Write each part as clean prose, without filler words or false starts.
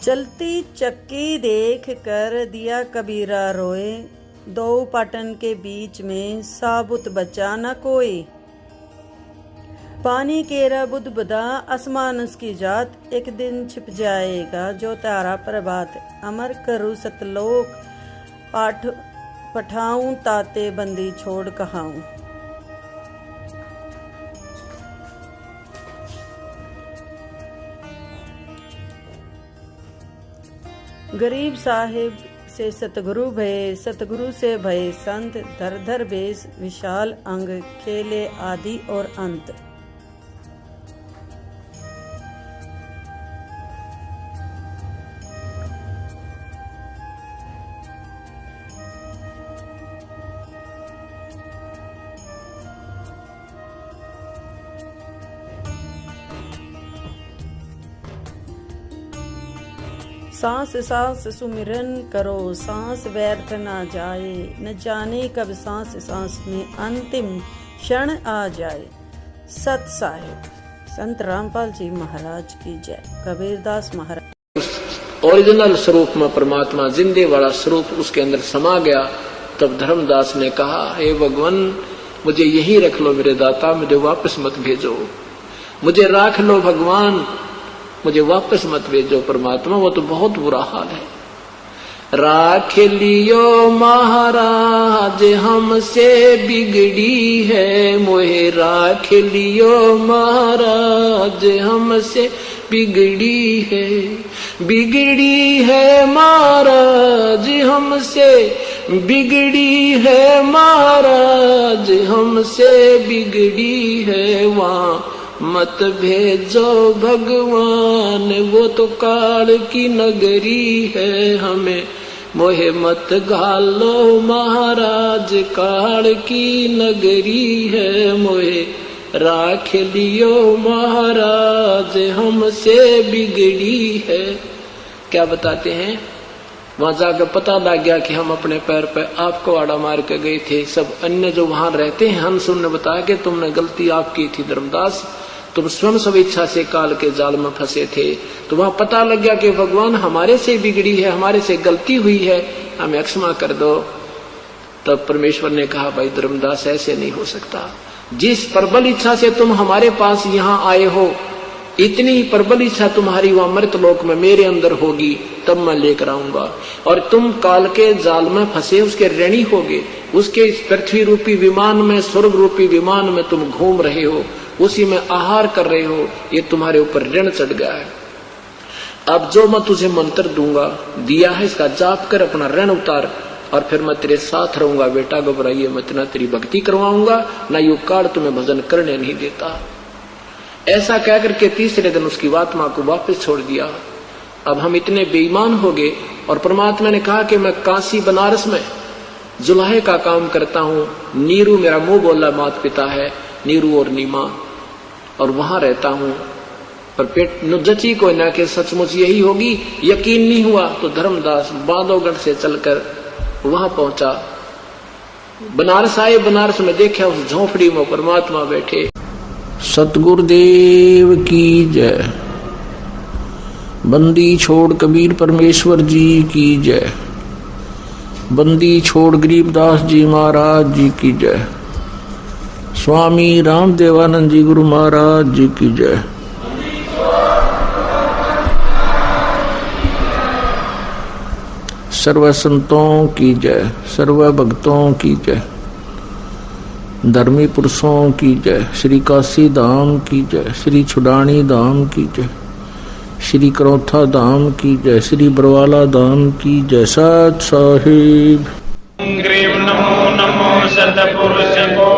चलती चक्की देख कर दिया कबीरा रोए, दो पाटन के बीच में साबुत बचा न कोई। पानी केरा बुदबुदा आसमान उसकी जात, एक दिन छिप जाएगा जो तारा प्रभात। अमर करूँ सतलोक पठाऊं ताते बंदी छोड़ कहाऊं। गरीब साहिब से सतगुरु भये, सतगुरु से भये संत। धर धर बेस विशाल अंग, खेले आदि और अंत। सांस सांस सुमिरन करो, सांस व्यर्थ ना जाए। न जाने कब सांस सांस में अंतिम क्षण आ जाए। सत साहिब संत रामपाल जी महाराज की जय। कबीरदास महाराज। ओरिजिनल स्वरूप में परमात्मा जिंदे वाला स्वरूप उसके अंदर समा गया। तब धर्मदास ने कहा, हे भगवान मुझे यही रख लो मेरे दाता, मुझे वापस मत भेजो। मुझे राख लो भगवान, मुझे वापस मत भेजो परमात्मा, वो तो बहुत बुरा हाल है। राख लियो महाराज हमसे बिगड़ी है मोहे, राख लियो महाराज हमसे बिगड़ी है। बिगड़ी है महाराज हमसे, बिगड़ी है महाराज हमसे बिगड़ी है। वहाँ मत भेजो भगवान, वो तो काल की नगरी है। हमें मोहे मत घालो महाराज, काल की नगरी है। मोहे राख लियो महाराज हमसे बिगड़ी है। क्या बताते हैं, वहां जाकर पता लग गया कि हम अपने पैर पे आपको आड़ा मार के गए थे। सब अन्य जो वहां रहते हैं हंस ने बताया कि तुमने गलती आपकी थी धर्मदास, तुम स्वयं स्वेच्छा से काल के जाल में फंसे थे। तो वहां पता लग गया कि भगवान हमारे से बिगड़ी है, हमारे से गलती हुई है, हमें क्षमा कर दो। तब परमेश्वर ने कहा, भाई धर्मदास ऐसे नहीं हो सकता। जिस प्रबल इच्छा से तुम हमारे पास यहाँ आए हो, इतनी ही प्रबल इच्छा तुम्हारी वहां मृत लोक में मेरे अंदर होगी, तब मैं लेकर आऊंगा। और तुम काल के जाल में फंसे उसके ऋणी होगे। उसके इस पृथ्वी रूपी विमान में, स्वर्ग रूपी विमान में तुम घूम रहे हो, उसी में आहार कर रहे हो, ये तुम्हारे ऊपर ऋण चढ़ गया है। अब जो मैं तुझे मंत्र दूंगा, दिया है, इसका जाप कर अपना ऋण उतार, और फिर मैं तेरे साथ रहूंगा। बेटा घबराइए मत, ना तेरी भक्ति करवाऊंगा, ना यू काल तुम्हें भजन करने नहीं देता। ऐसा कहकर के तीसरे दिन उसकी आत्मा को वापस छोड़ दिया। अब हम इतने बेईमान हो गए, और परमात्मा ने कहा कि मैं काशी बनारस में जुलाहे का काम करता हूँ। नीरू मेरा मुंह बोला माता पिता है, नीरू और नीमा, और वहां रहता हूँ। पर पेट नुजची को न के सचमुच यही होगी, यकीन नहीं हुआ। तो धर्मदास बांधवगढ़ से चलकर वहां पहुंचा। बनारस आए, बनारस में देखा उस झोपड़ी में परमात्मा बैठे। सतगुरुदेव की जय। बंदी छोड़ कबीर परमेश्वर जी की जय। बंदी छोड़ गरीबदास जी महाराज जी की जय। स्वामी रामदेवानंद जी गुरु महाराज जी की जय। सर्व संतों की जय, सर्व भक्तों की जय, धर्मी पुरुषों की जय। श्री काशी धाम की जय, श्री छुडानी धाम की जय, श्री करौथा धाम की जय, श्री बरवाला धाम की जय। सत साहिब। नमो नमो सतपुरुष को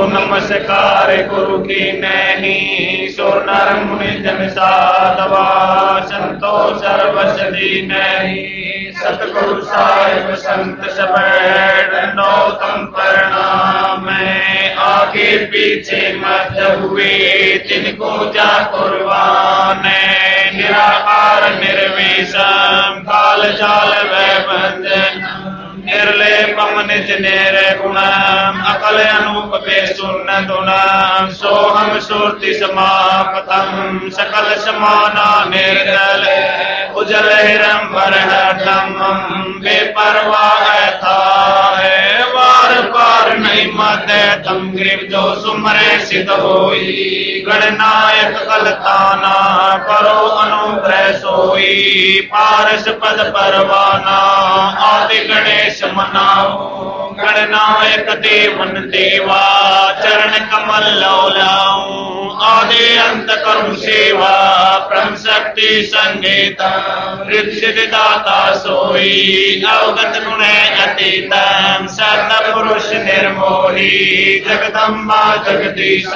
नमस्कार गुरु की नहीं। सुर नर मुनि जन साधवा संतो सर्वसदी नहीं। सतगुरु साहिब संत सब नौतम प्रणाम। आगे पीछे मत हुए तिनको जा कुर्बान। निराकार निर्विषम काल जाल वै बंधन। निर्लेपम निज निर्गुणम अकल अनूप बेसुन्न दुनम। सोहम सुरति समापतम सकल समाना निर्दल। उजल हिरंबर हरदम बेपरवाह था है बार बार नहीं मत तम ग्रीव जो सुमरे सिद्ध होई गणनायक कलताना करो अनुग्रह सोई पारस पद परवाना आदि गणेश मनाओ गणनायक देवन देवा चरण कमल लौलाऊं आदि अंत करुण सेवा ब्रह्म शक्ति संगीत ऋषि दाता सोई अवगत गुण अतीतम सत पुरुष निर्मोही जगदम्बा जगदीश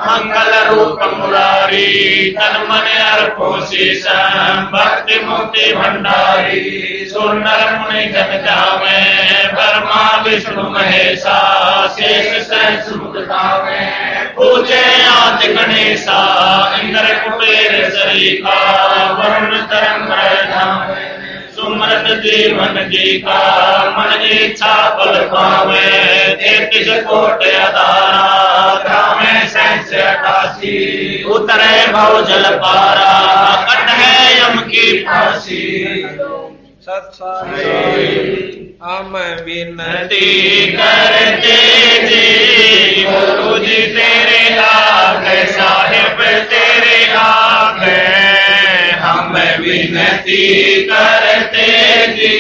मंगल रूप मुरारी तन मन अर्पो शेष भक्ति मुक्ति भंडारी सुर नर मुनि जन जावे ब्रह्मा विष्णु महेशा शेष सहस मुख गावे पूजे आदि गणेशा इंद्र कुबेर सरीखा वरुण तरंग धामे सुमरत जीवन जी का मन इच्छा बल पावे 33 कोट अदारा धामे सहस 88 उतरे भव जल पारा कट है यम की फांसी हम विनती करते जी गुरु जी तेरे आगे साहिब तेरे आगे हम विनती करते जी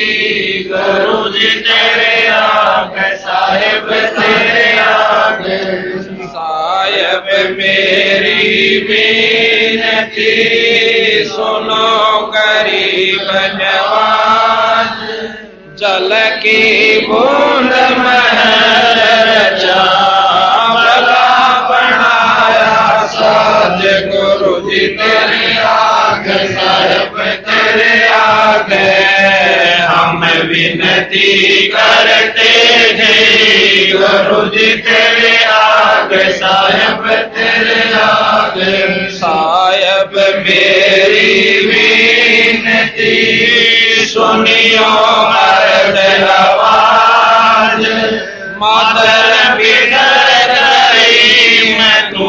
गुरु जी तेरे आगे साहिब तेरे आगे साहिब मेरी विनती सुनो गरीब नवाज जल की बूंद महल चावला बनाया साज गुरु जी तेरे आगे साहिब तेरे आगे हम विनती करते हैं गुरु जी तेरे आगे साहिब तेरे आगे साहिब मेरी विनती सुनियो मर्द आवाज मादर बिगड़ गई मैं तो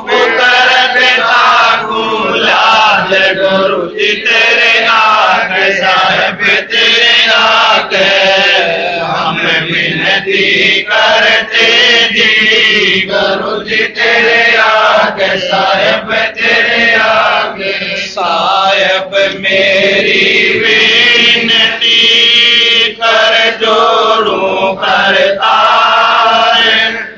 पुत्र बेटा को लाज गुरु जी तेरे आगे साहिब तेरे आगे हम विनती करते जी गुरु जी तेरे आगे साहिब तेरे आगे साहिब मेरी विनती कर जोड़ू करतार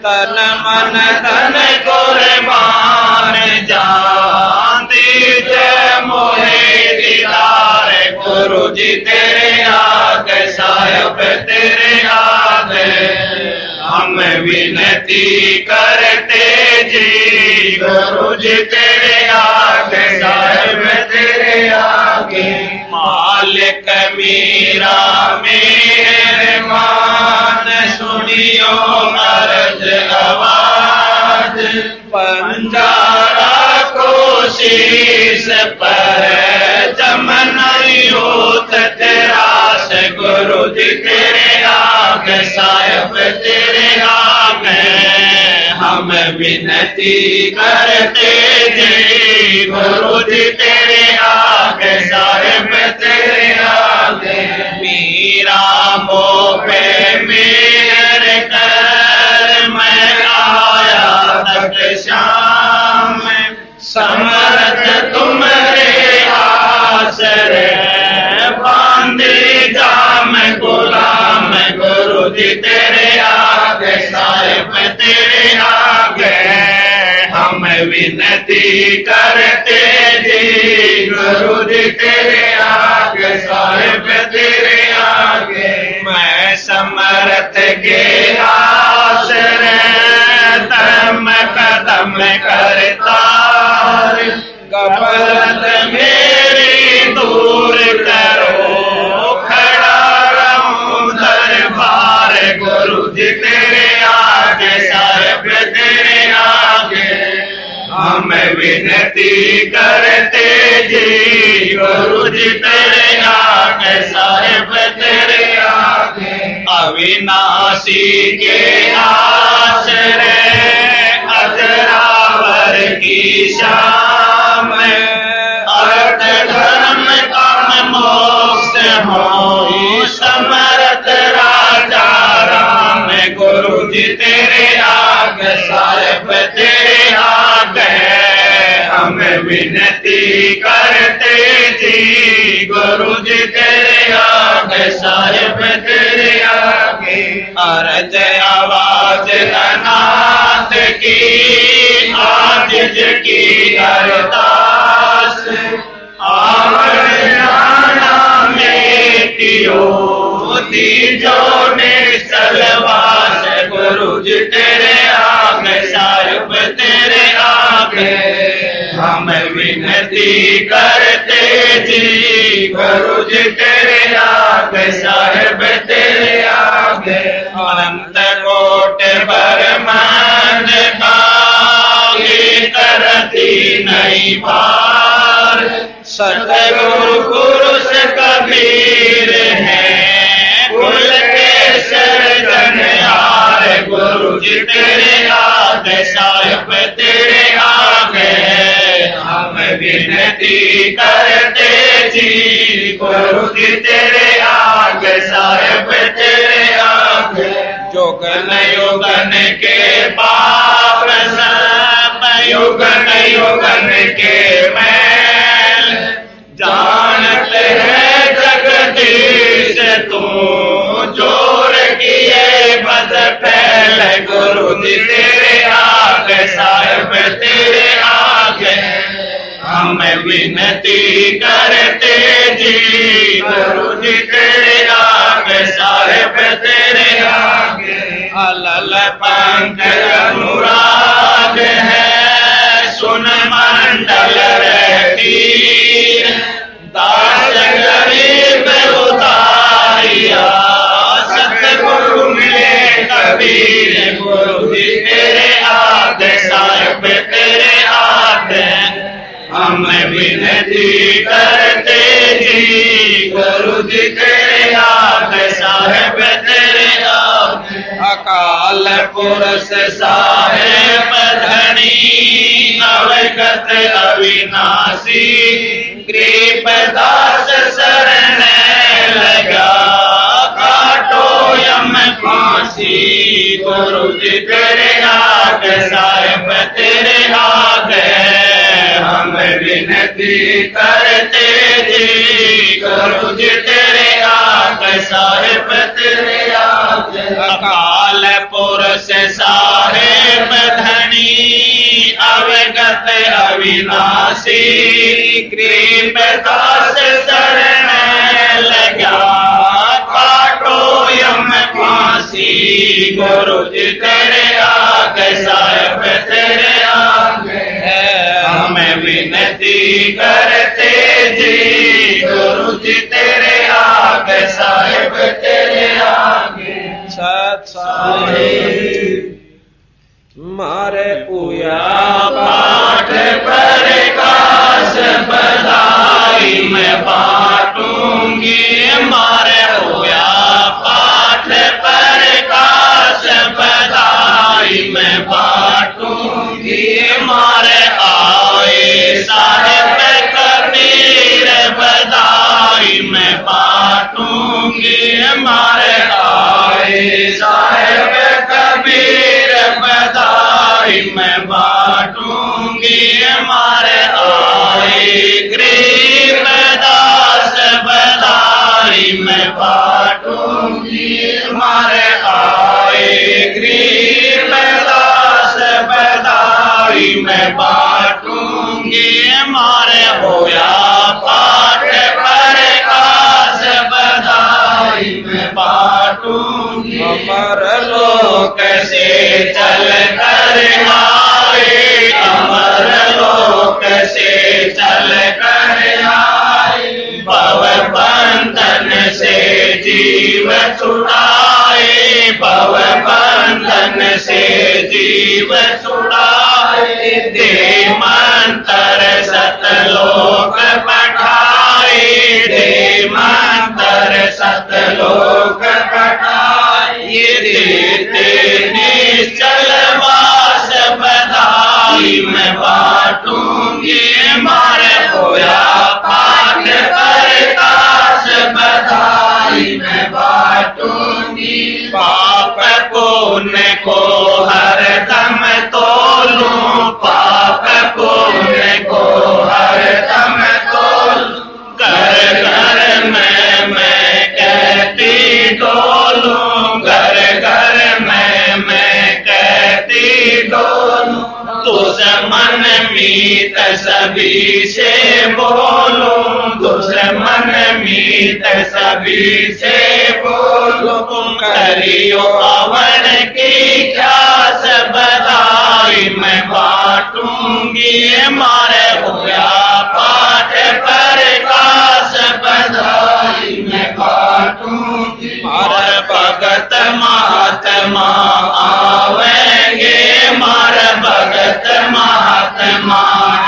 तन मन धन कुर्बान जान दीजे मोहे दीदार गुरु जी तेरे आगे साहिब तेरे आगे हम विनती करते जी गुरु जी तेरे आगे साहिब तेरे आगे मालिक मीरा मेरे मान सुनियो अर्ज आवाज पंजारा को शीश पर जमन यूथ तेरा से गुरु जी तेरे आगे साहिब तेरे आगे हम विनती करते जी गुरु जी तेरे आगे साहिब तेरे आगे मीरा मोपे मेरे कर मैं आया तक शाम समर्थ तुम्हारे आसरे बांधे जाम गुलाम गुरु जी तेरे आगे साहिब तेरे आगे हम विनती करते जी गुरु जी तेरे आगे साहिब तेरे आगे मैं समर्थ के आसरे तम कदम करता गफलत मेरी दूर करो खड़ा रहूं दरबार गुरु जी तेरे आगे साहिब तेरे आगे हम विनती करते जी गुरु जी तेरे आगे साहिब तेरे आगे अविनाशी के आश्रय अजरावर की शाम अर्थ धर्म काम मोक्ष हो समर्थ राजा राम गुरु जी तेरे आगे साहेब तेरे आगे हम विनती करते जी गुरु जी तेरे आगे साहेब तेरे आगे अर्ज आवाज अनाथ की आजिज की अरदास आवरना मेटियो दीजो निसलवास गुरु जी तेरे आगे साहिब तेरे आगे हम विनती करते जी गुरु जी तेरे आगे साहिब तेरे आगे अनंत कोट ब्रह्मांड का करती नहीं पार सतगुरु पुरुष कबीर है कुल के सर्जनहार गुरु जी तेरे आगे साहिब तेरे आगे हम विनती करते जी गुरु जी तेरे आगे साहिब तेरे आगे जोगन योगन के पाप सब युगन युगन के मैल जानते है जगदीश तू जोर किए बद फैल गुरु जी तेरे आगे साहिब तेरे आगे हम विनती करते जी गुरु जी तेरे आगे साहिब तेरे आगे अलल पंख अनुराग है सुन मंडल रहती दास गरीब उतारिया सतगुरु मिले कबीर गुरु जी तेरे आगे साहिब तेरे आगे हम विनती करते जी गुरु जी तेरे आगे साहिब तेरे आगे अकाल पुरुष साहेब धनी अवगत अविनाशी कृपदास शरण लगा काटो यम फांसी गुरु जी तेरे आगे साहिब तेरे आगे हम विनती करते जी गुरु जी तेरे आगे साहिब तेरे आगे अकाल पुरुष साहेब धनी अवगत अविनाशी कृपदास शरण लगा काटो यम फांसी गुरु जी तेरे आगे साहिब तेरे आगे हम विनती करते जी गुरु जी तेरे आगे साहिब तेरे आगे सत साहिब मारे पूया पाठ प्रकाश बधाई मैं बांटूंगी मारे पूया पाठ प्रकाश बधाई मैं बांटूंगी मारे आए साहिब कबीर बधाई मैं बांटूंगी मारे आए साहिब कबीर बधाई मैं बांटूंगी मारे आए गरीबदास बधाई मैं बांटूंगी मारे आए गरीबदास बधाई मैं बांटूंगी मारे होया पाठ प्रकाश बधाई मैं बांटूंगी अमर लोक से चल कर आए अमर लोक से चल कर आए भव बंधन से जीव छुड़ाए भव बंधन से जीव छुड़ाए दे मंत्र सतलोक पठाए दे मंत्र सतलोक पठाए देते निश्चल वास बधाई मैं बांटूंगी मारे होया दुश्मन मीत सभी से बोलूं, दुश्मन मीत सभी से बोलूं, तुम करियो अवन की ख्यास बधाई मैं बांटूंगी, मारे होया पाठ प्रकाश बधाई मैं बांटूंगी। मार भगत महात्मा आवेंगे, मार भगत महात्मा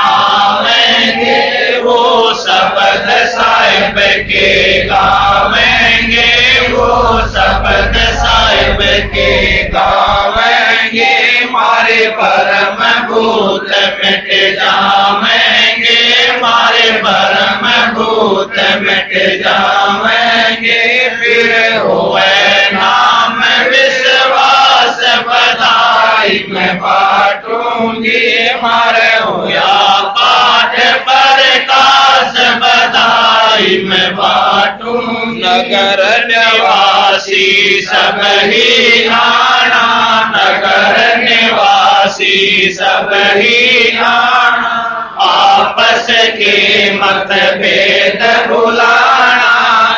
आवेंगे, वो शब्द साहिब के गावेंगे, वो शब्द साहिब के गावेंगे, मारे परम भूत मिट जावेंगे, मारे परम भूत मिट जावेंगे, फिर होए नाम विश्वास बधाई मैं बांटूंगी, मारे होया पाठ प्रकाश बधाई मैं बांटूंगी। नगर निवासी सब ही आना, नगर निवासी सब ही आना, आपस के मतभेद भुलाना,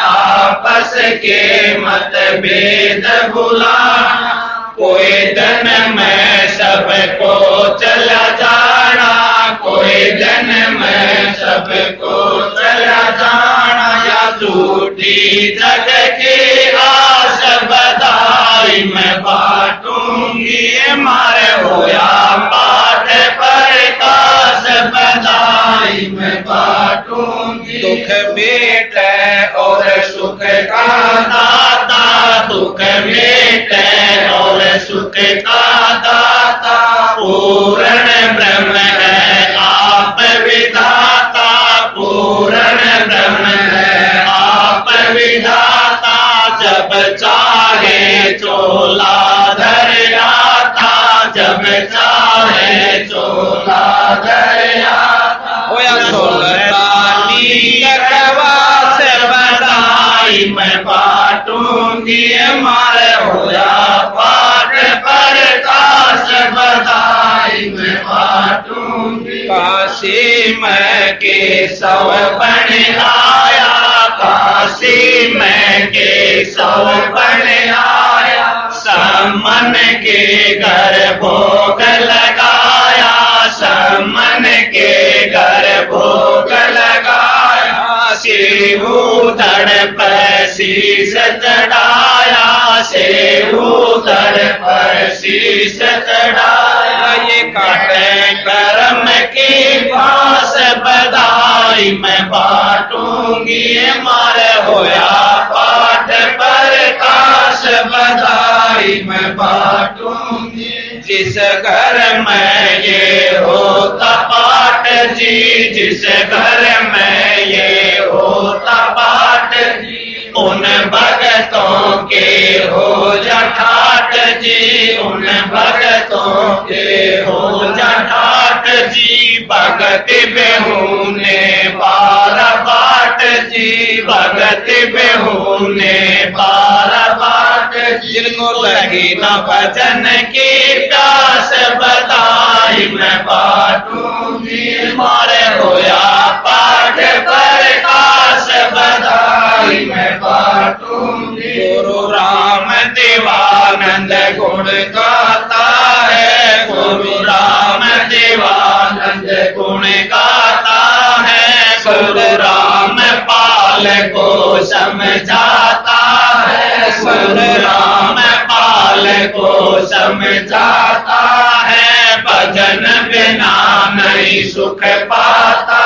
आपस के मतभेद भुलाना, कोई दिन में सबको चला जाना, कोई दिन में सबको चला जाना, या झूठी जग की आस बधाई मैं बांटूंगी, मारे होया पाठ प्रकाश बधाई मैं बांटूंगी। दुख बेटे और सुख का दाता, दुख बेटे और सुख का दाता, पूर्ण ब्रह्म है आप विधाता, पूर्ण ब्रह्म है आप विधाता, जब चाहे चोला धर आता, जब चाहे चोला धर आता, होया सुल्तानी कवास बधाई मैं बांटूंगी, मारे होया पाठ प्रकाश बधाई मैं बांटूंगी। काशी में केशव बन आया, काशी में केशव बन आया, समन के घर भोग लगाया, समन के घर भोग लगाया, सेवूधड़ पर शीश चढ़ाया, सेवूधड़ पर शीश चढ़ाया, ये काटे कर्म की बास बधाई मैं बांटूंगी, मारे होया पाठ प्रकाश बधाई मैं बांटूंगी। जिस घर में ये होता पाठ जी, जिस घर में ये होता पाठ जी, उन भगतों के हो जा ठाठ जी, उन भगतों के हो जा ठाठ जी, भगत बेहूने बार बाट जी, भगत बेहूने बार बाट, जिनको लगी न भजन की प्यास बधाई मैं बांटूंगी, मारे होया पाठ प्रकाश बधाई मैं बांटूंगी। गुरु राम देवानंद गुण गाता है, गुरु राम देवानंद गुण गाता है, गुरु राम पाल को समझाता है, गुरु राम पाल को समझाता है, भजन बिना नहीं सुख पाता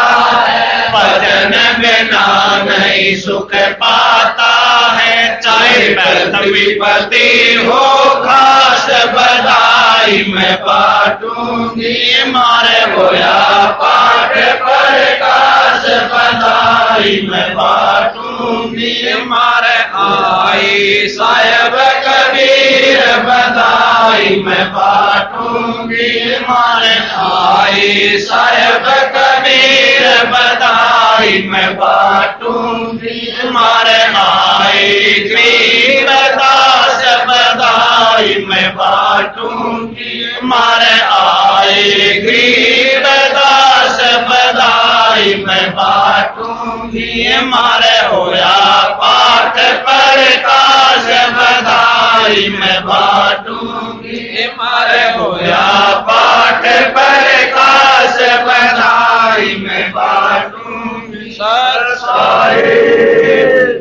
है, भजन बिना नहीं सुख पाता है, चाहे पृथ्वीपति हो खास बधाई मैं बांटूंगी, मारे होया पाठ प्रकाश बधाई मैं बांटूंगी, मारे आई साहेब कबीर बधाई मैं बांटूंगी, मारे आई साहेब कबीर बधाई मैं बांटूंगी, मारे आई गरीबदास बधाई मैं बांटूंगी, मारे आई आए गरीबदास बधाई मैं बाटूंगी मारे होया पाठ प्रकाश बधाई मैं बाटूंगी मारे होया पाठ प्रकाश बधाई मैं बाटूंगी सरसाए।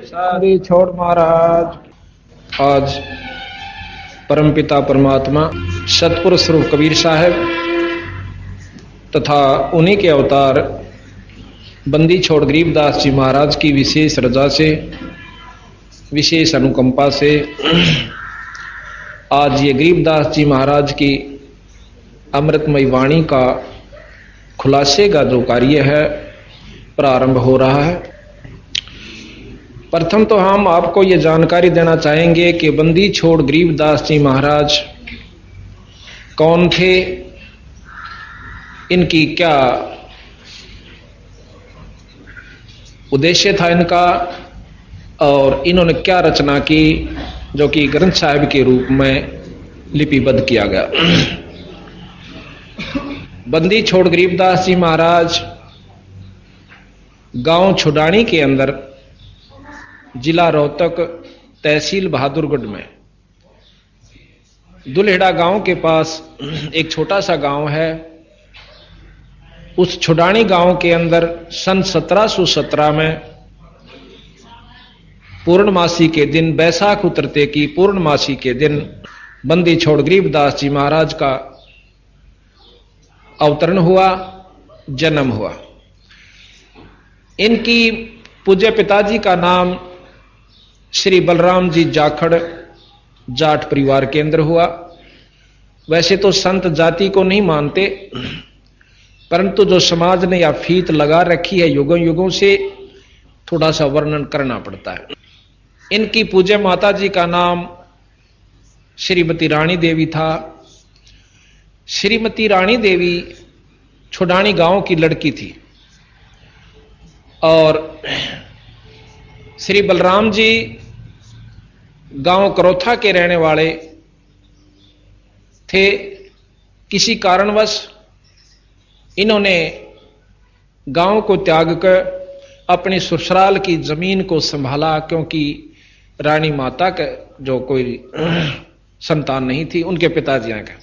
सारी छोड़ महाराज। आज परमपिता परमात्मा सतपुरुष स्वरूप कबीर साहब तथा उन्हीं के अवतार बंदी छोड़ गरीबदास जी महाराज की विशेष रजा से, विशेष अनुकंपा से आज ये गरीबदास जी महाराज की अमृतमयी वाणी का खुलासे का जो कार्य है प्रारंभ हो रहा है। प्रथम तो हम आपको ये जानकारी देना चाहेंगे कि बंदी छोड़ गरीबदास जी महाराज कौन थे, इनकी क्या उद्देश्य था इनका, और इन्होंने क्या रचना की जो कि ग्रंथ साहिब के रूप में लिपिबद्ध किया गया। बंदी छोड़ गरीबदास जी महाराज गांव छुडानी के अंदर, जिला रोहतक, तहसील बहादुरगढ़ में दुल्हेड़ा गांव के पास एक छोटा सा गांव है। उस छुडानी गांव के अंदर सन 1717 में पूर्णमासी के दिन, बैसाख उतरते की पूर्णमासी के दिन बंदी छोड़ गरीबदास जी महाराज का अवतरण हुआ, जन्म हुआ। इनकी पूज्य पिताजी का नाम श्री बलराम जी जाखड़ जाट परिवार के अंदर हुआ। वैसे तो संत जाति को नहीं मानते, परंतु जो समाज ने या फीत लगा रखी है युगों युगों से, थोड़ा सा वर्णन करना पड़ता है। इनकी पूज्य माता जी का नाम श्रीमती रानी देवी था। श्रीमती रानी देवी छुडानी गांव की लड़की थी और श्री बलराम जी गांव करोथा के रहने वाले थे। किसी कारणवश इन्होंने गांव को त्याग कर अपनी ससुराल की जमीन को संभाला, क्योंकि रानी माता का जो कोई संतान नहीं थी उनके पिताजी का,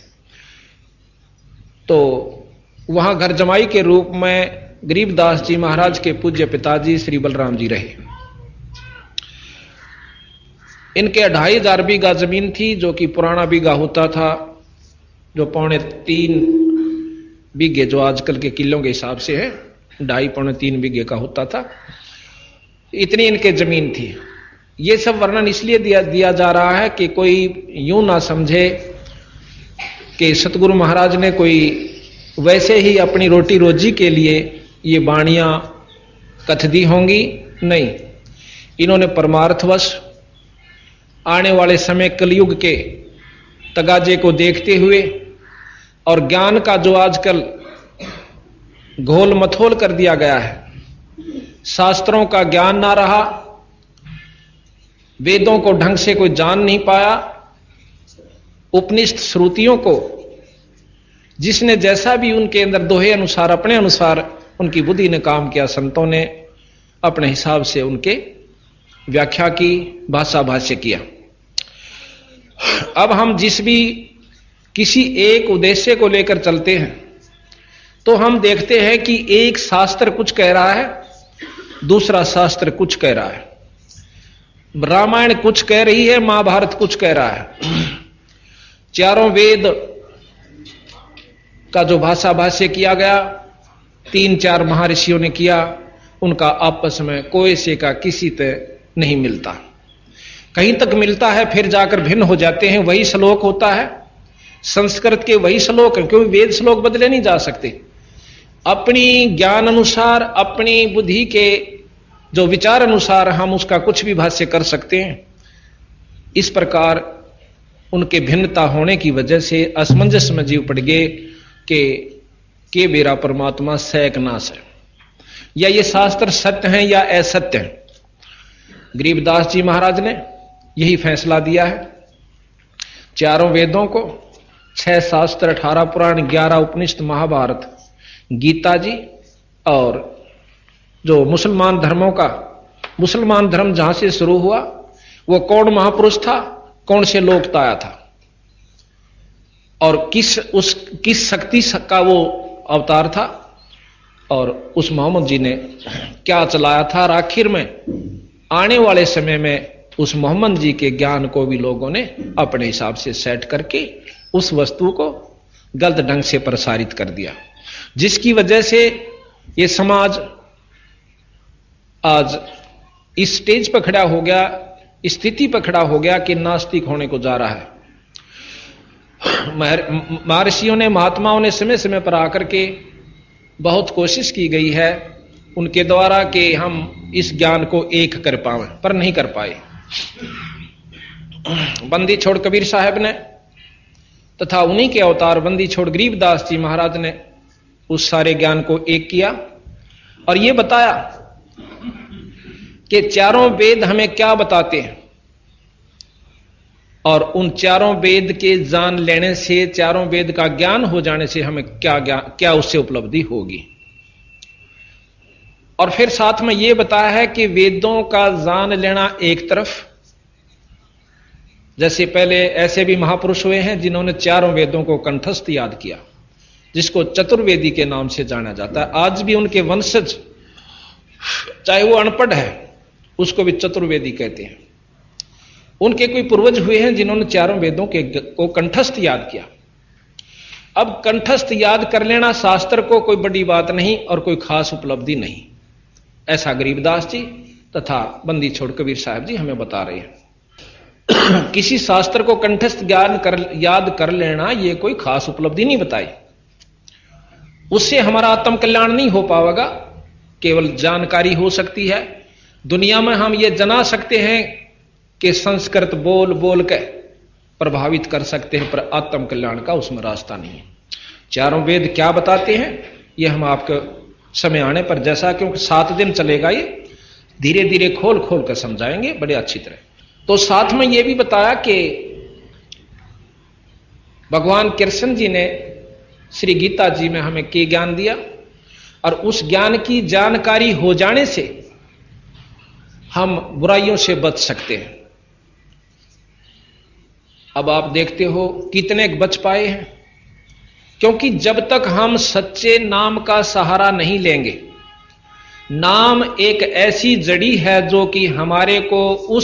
तो वहां घर जमाई के रूप में गरीबदास जी महाराज के पूज्य पिताजी श्री बलराम जी रहे। इनके 2500 बीघा जमीन थी, जो कि पुराना बीघा होता था, जो 2.5 बीघे जो आजकल के किलों के हिसाब से है, 2.5-3 बीघे का होता था। इतनी इनके जमीन थी। ये सब वर्णन इसलिए दिया जा रहा है कि कोई यूं ना समझे कि सतगुरु महाराज ने कोई वैसे ही अपनी रोटी रोजी के लिए ये वाणियां कथ दी होंगी। नहीं, इन्होंने परमार्थवश आने वाले समय कलयुग के तगाजे को देखते हुए और ज्ञान का जो आजकल घोल मथोल कर दिया गया है, शास्त्रों का ज्ञान ना रहा, वेदों को ढंग से कोई जान नहीं पाया, उपनिषद श्रुतियों को जिसने जैसा भी उनके अंदर दोहे अनुसार, अपने अनुसार उनकी बुद्धि ने काम किया, संतों ने अपने हिसाब से उनके व्याख्या की, भाषा भाष्य किया। अब हम जिस भी किसी एक उद्देश्य को लेकर चलते हैं तो हम देखते हैं कि एक शास्त्र कुछ कह रहा है, दूसरा शास्त्र कुछ कह रहा है। रामायण कुछ कह रही है, महाभारत कुछ कह रहा है। चारों वेद का जो भाषा भाष्य किया गया, 3-4 महर्षियों ने किया, उनका आपस में कोई से का किसी से नहीं मिलता। कहीं तक मिलता है, फिर जाकर भिन्न हो जाते हैं। वही श्लोक होता है, संस्कृत के वही श्लोक है, क्योंकि वेद श्लोक बदले नहीं जा सकते। अपनी ज्ञान अनुसार, अपनी बुद्धि के जो विचार अनुसार हम उसका कुछ भी भाष्य कर सकते हैं। इस प्रकार उनके भिन्नता होने की वजह से असमंजस में जीव पड़ गए कि मेरा परमात्मा सैकनाश है, या ये शास्त्र सत्य हैं या असत्य हैं। गरीबदास जी महाराज ने यही फैसला दिया है। चारों वेदों को, 6 शास्त्र, 18 पुराण, 11 उपनिषद, महाभारत, गीता जी, और जो मुसलमान धर्म जहां से शुरू हुआ वो कौन महापुरुष था, कौन से लोक आया था, और किस शक्ति का वो अवतार था, और उस मोहम्मद जी ने क्या चलाया था, और आखिर में आने वाले समय में उस मोहम्मद जी के ज्ञान को भी लोगों ने अपने हिसाब से सेट करके उस वस्तु को गलत ढंग से प्रसारित कर दिया, जिसकी वजह से ये समाज आज इस स्टेज पर खड़ा हो गया, स्थिति पर खड़ा हो गया कि नास्तिक होने को जा रहा है। महर्षियों ने, महात्माओं ने समय समय पर आकर के बहुत कोशिश की गई है उनके द्वारा कि हम इस ज्ञान को एक कर पाए, पर नहीं कर पाए। बंदी छोड़ कबीर साहब ने तथा उन्हीं के अवतार बंदी छोड़ गरीबदास जी महाराज ने उस सारे ज्ञान को एक किया और यह बताया कि चारों वेद हमें क्या बताते हैं, और उन चारों वेद के जान लेने से, चारों वेद का ज्ञान हो जाने से हमें क्या उससे उपलब्धि होगी। और फिर साथ में यह बताया है कि वेदों का जान लेना एक तरफ, जैसे पहले ऐसे भी महापुरुष हुए हैं जिन्होंने चारों वेदों को कंठस्थ याद किया, जिसको चतुर्वेदी के नाम से जाना जाता है। आज भी उनके वंशज, चाहे वो अनपढ़ है, उसको भी चतुर्वेदी कहते हैं। उनके कोई पूर्वज हुए हैं जिन्होंने चारों वेदों को कंठस्थ याद किया। अब कंठस्थ याद कर लेना शास्त्र को कोई बड़ी बात नहीं और कोई खास उपलब्धि नहीं, ऐसा गरीबदास जी तथा बंदी छोड़ कबीर साहब जी हमें बता रहे हैं। किसी शास्त्र को कंठस्थ याद कर लेना यह कोई खास उपलब्धि नहीं बताई, उससे हमारा आत्म कल्याण नहीं हो पाएगा, केवल जानकारी हो सकती है। दुनिया में हम ये जना सकते हैं कि संस्कृत बोल बोल के प्रभावित कर सकते हैं, पर आत्म कल्याण का उसमें रास्ता नहीं है। चारों वेद क्या बताते हैं ये हम आपको समय आने पर, जैसा क्योंकि 7 दिन चलेगा, ये धीरे धीरे खोल खोल कर समझाएंगे बड़े अच्छी तरह। तो साथ में यह भी बताया कि भगवान कृष्ण जी ने श्री गीता जी में हमें क्या ज्ञान दिया, और उस ज्ञान की जानकारी हो जाने से हम बुराइयों से बच सकते हैं। अब आप देखते हो कितने बच पाए हैं, क्योंकि जब तक हम सच्चे नाम का सहारा नहीं लेंगे, नाम एक ऐसी जड़ी है जो कि हमारे को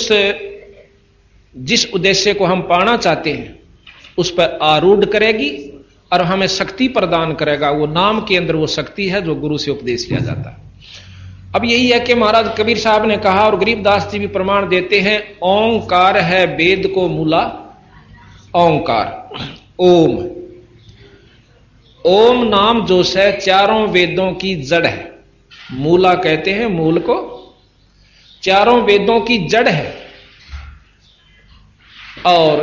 जिस उद्देश्य को हम पाना चाहते हैं उस पर आरूढ़ करेगी और हमें शक्ति प्रदान करेगा। वो नाम के अंदर वो शक्ति है जो गुरु से उपदेश लिया जाता है। अब यही है कि महाराज कबीर साहब ने कहा और गरीबदास जी भी प्रमाण देते हैं, ओंकार है वेद को मूला। ओंकार, ओम, ओम नाम जो है चारों वेदों की जड़ है। मूला कहते हैं मूल को, चारों वेदों की जड़ है। और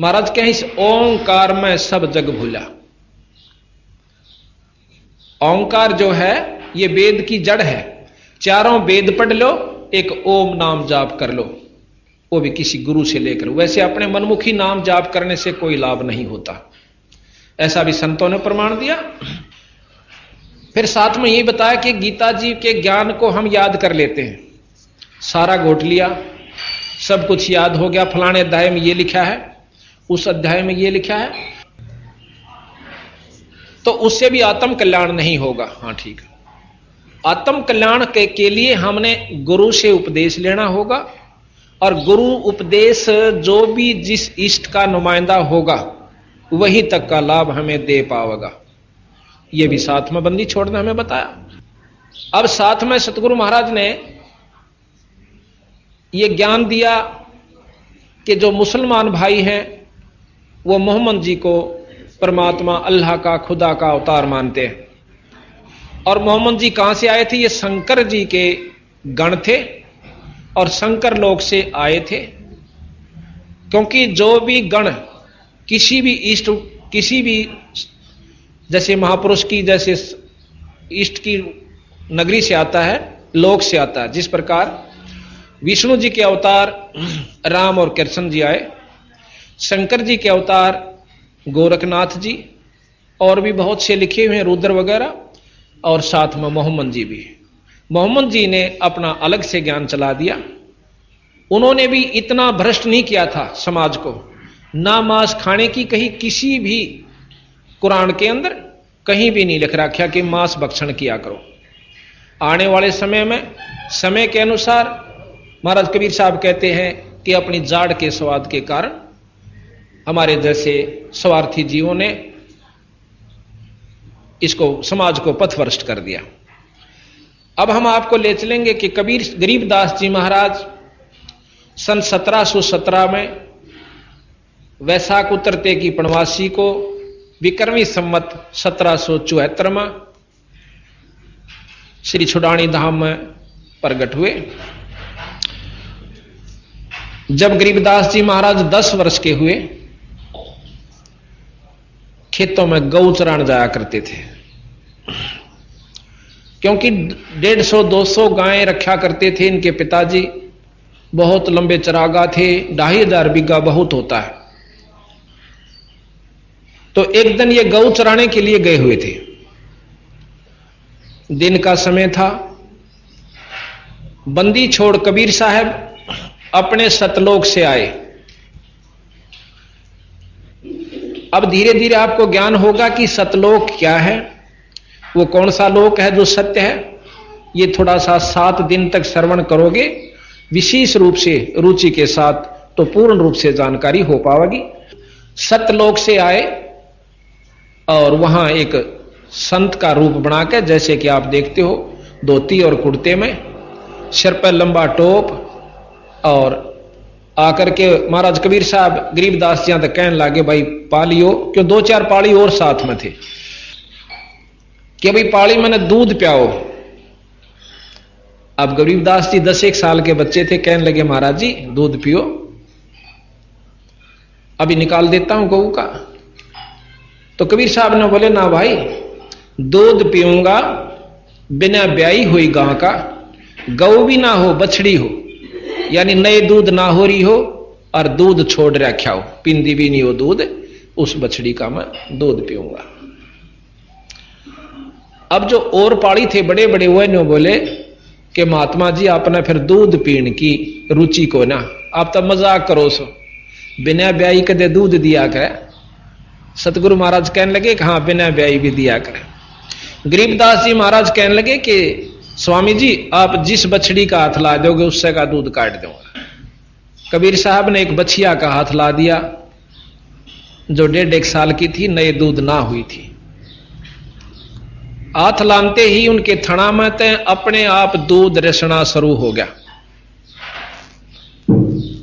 महाराज कहें इस ओंकार में सब जग भूला। ओंकार जो है ये वेद की जड़ है। चारों वेद पढ़ लो, एक ओम नाम जाप कर लो, वो भी किसी गुरु से लेकर। वैसे अपने मनमुखी नाम जाप करने से कोई लाभ नहीं होता, ऐसा भी संतों ने प्रमाण दिया। फिर साथ में यही बताया कि गीता जी के ज्ञान को हम याद कर लेते हैं, सारा घोट लिया, सब कुछ याद हो गया, फलाने अध्याय में ये लिखा है, उस अध्याय में ये लिखा है, तो उससे भी आत्म कल्याण नहीं होगा। हाँ ठीक है, आत्म कल्याण के लिए हमने गुरु से उपदेश लेना होगा, और गुरु उपदेश जो भी जिस इष्ट का नुमाइंदा होगा वही तक का लाभ हमें दे पाएगा। यह भी साथ में बंदी छोड़ना हमें बताया। अब साथ में सतगुरु महाराज ने यह ज्ञान दिया कि जो मुसलमान भाई हैं वो मोहम्मद जी को परमात्मा अल्लाह का, खुदा का अवतार मानते हैं। और मोहम्मद जी कहां से आए थे? ये शंकर जी के गण थे और शंकर लोक से आए थे। क्योंकि जो भी गण किसी भी इष्ट, किसी भी जैसे महापुरुष की जैसे इष्ट की नगरी से आता है, लोक से आता है, जिस प्रकार विष्णु जी के अवतार राम और कृष्ण जी आए, शंकर जी के अवतार गोरखनाथ जी और भी बहुत से लिखे हुए हैं, रुद्र वगैरह, और साथ में मोहम्मद जी भी। मोहम्मद जी ने अपना अलग से ज्ञान चला दिया। उन्होंने भी इतना भ्रष्ट नहीं किया था समाज को, ना मांस खाने की कहीं किसी भी कुरान के अंदर कहीं भी नहीं लिख रखा कि मांस भक्षण किया करो। आने वाले समय में समय के अनुसार महाराज कबीर साहब कहते हैं कि अपनी जाड़ के स्वाद के कारण हमारे जैसे स्वार्थी जीवों ने इसको समाज को पथभ्रष्ट कर दिया। अब हम आपको ले चलेंगे कि कबीर गरीबदास जी महाराज सन 1717 में वैशाख उतरते की पूर्णमासी को विक्रमी संवत 1774 में श्री छुड़ानी धाम में प्रकट हुए। जब गरीबदास जी महाराज 10 वर्ष के हुए, खेतों में गौ चराने जाया करते थे, क्योंकि 150-200 गायें रखा करते थे इनके पिताजी। बहुत लंबे चरागा थे, 2500 बीघा बहुत होता है। तो एक दिन ये गौ चराने के लिए गए हुए थे। दिन का समय था। बंदी छोड़ कबीर साहब अपने सतलोक से आए। अब धीरे धीरे आपको ज्ञान होगा कि सतलोक क्या है, वो कौन सा लोक है जो सत्य है। ये थोड़ा सा 7 दिन तक श्रवण करोगे विशेष रूप से रुचि के साथ, तो पूर्ण रूप से जानकारी हो पाएगी। सतलोक से आए और वहां एक संत का रूप बनाकर, जैसे कि आप देखते हो, धोती और कुर्ते में, सिर पर लंबा टोप, और आकर के महाराज कबीर साहब गरीबदास जी तक कहने लगे, भाई पालियो, क्यों 2-4 पाली और साथ में थे, कि भाई पाली मैंने दूध पियाओ। अब गरीबदास जी 10-1 साल के बच्चे थे, कहने लगे महाराज जी दूध पियो, अभी निकाल देता हूं गऊ का। तो कबीर साहब ने बोले, ना भाई, दूध पीऊंगा बिना ब्याई हुई गां का, गऊ भी ना हो बछड़ी हो, यानी नए दूध ना हो रही हो और दूध छोड़ रखा हो, पिंदी भी नहीं हो दूध, उस बछड़ी का मैं दूध पीऊंगा। अब जो और पाड़ी थे बड़े बड़े, वो ने बोले कि महात्मा जी आपने फिर दूध पीने की रुचि को ना, आप तो मजाक करो सो, बिना ब्याई कदे दूध दिया करे। सतगुरु महाराज कहने लगे कि हाँ बिना ब्याई भी दिया करे। गरीबदास जी महाराज कहने लगे कि स्वामी जी आप जिस बछड़ी का हाथ ला दोगे उससे का दूध काट दूंगा। कबीर साहब ने एक बछिया का हाथ ला दिया जो 1.5 साल की थी, नए दूध ना हुई थी। हाथ लानते ही उनके थना में ते अपने आप दूध रिसना शुरू हो गया।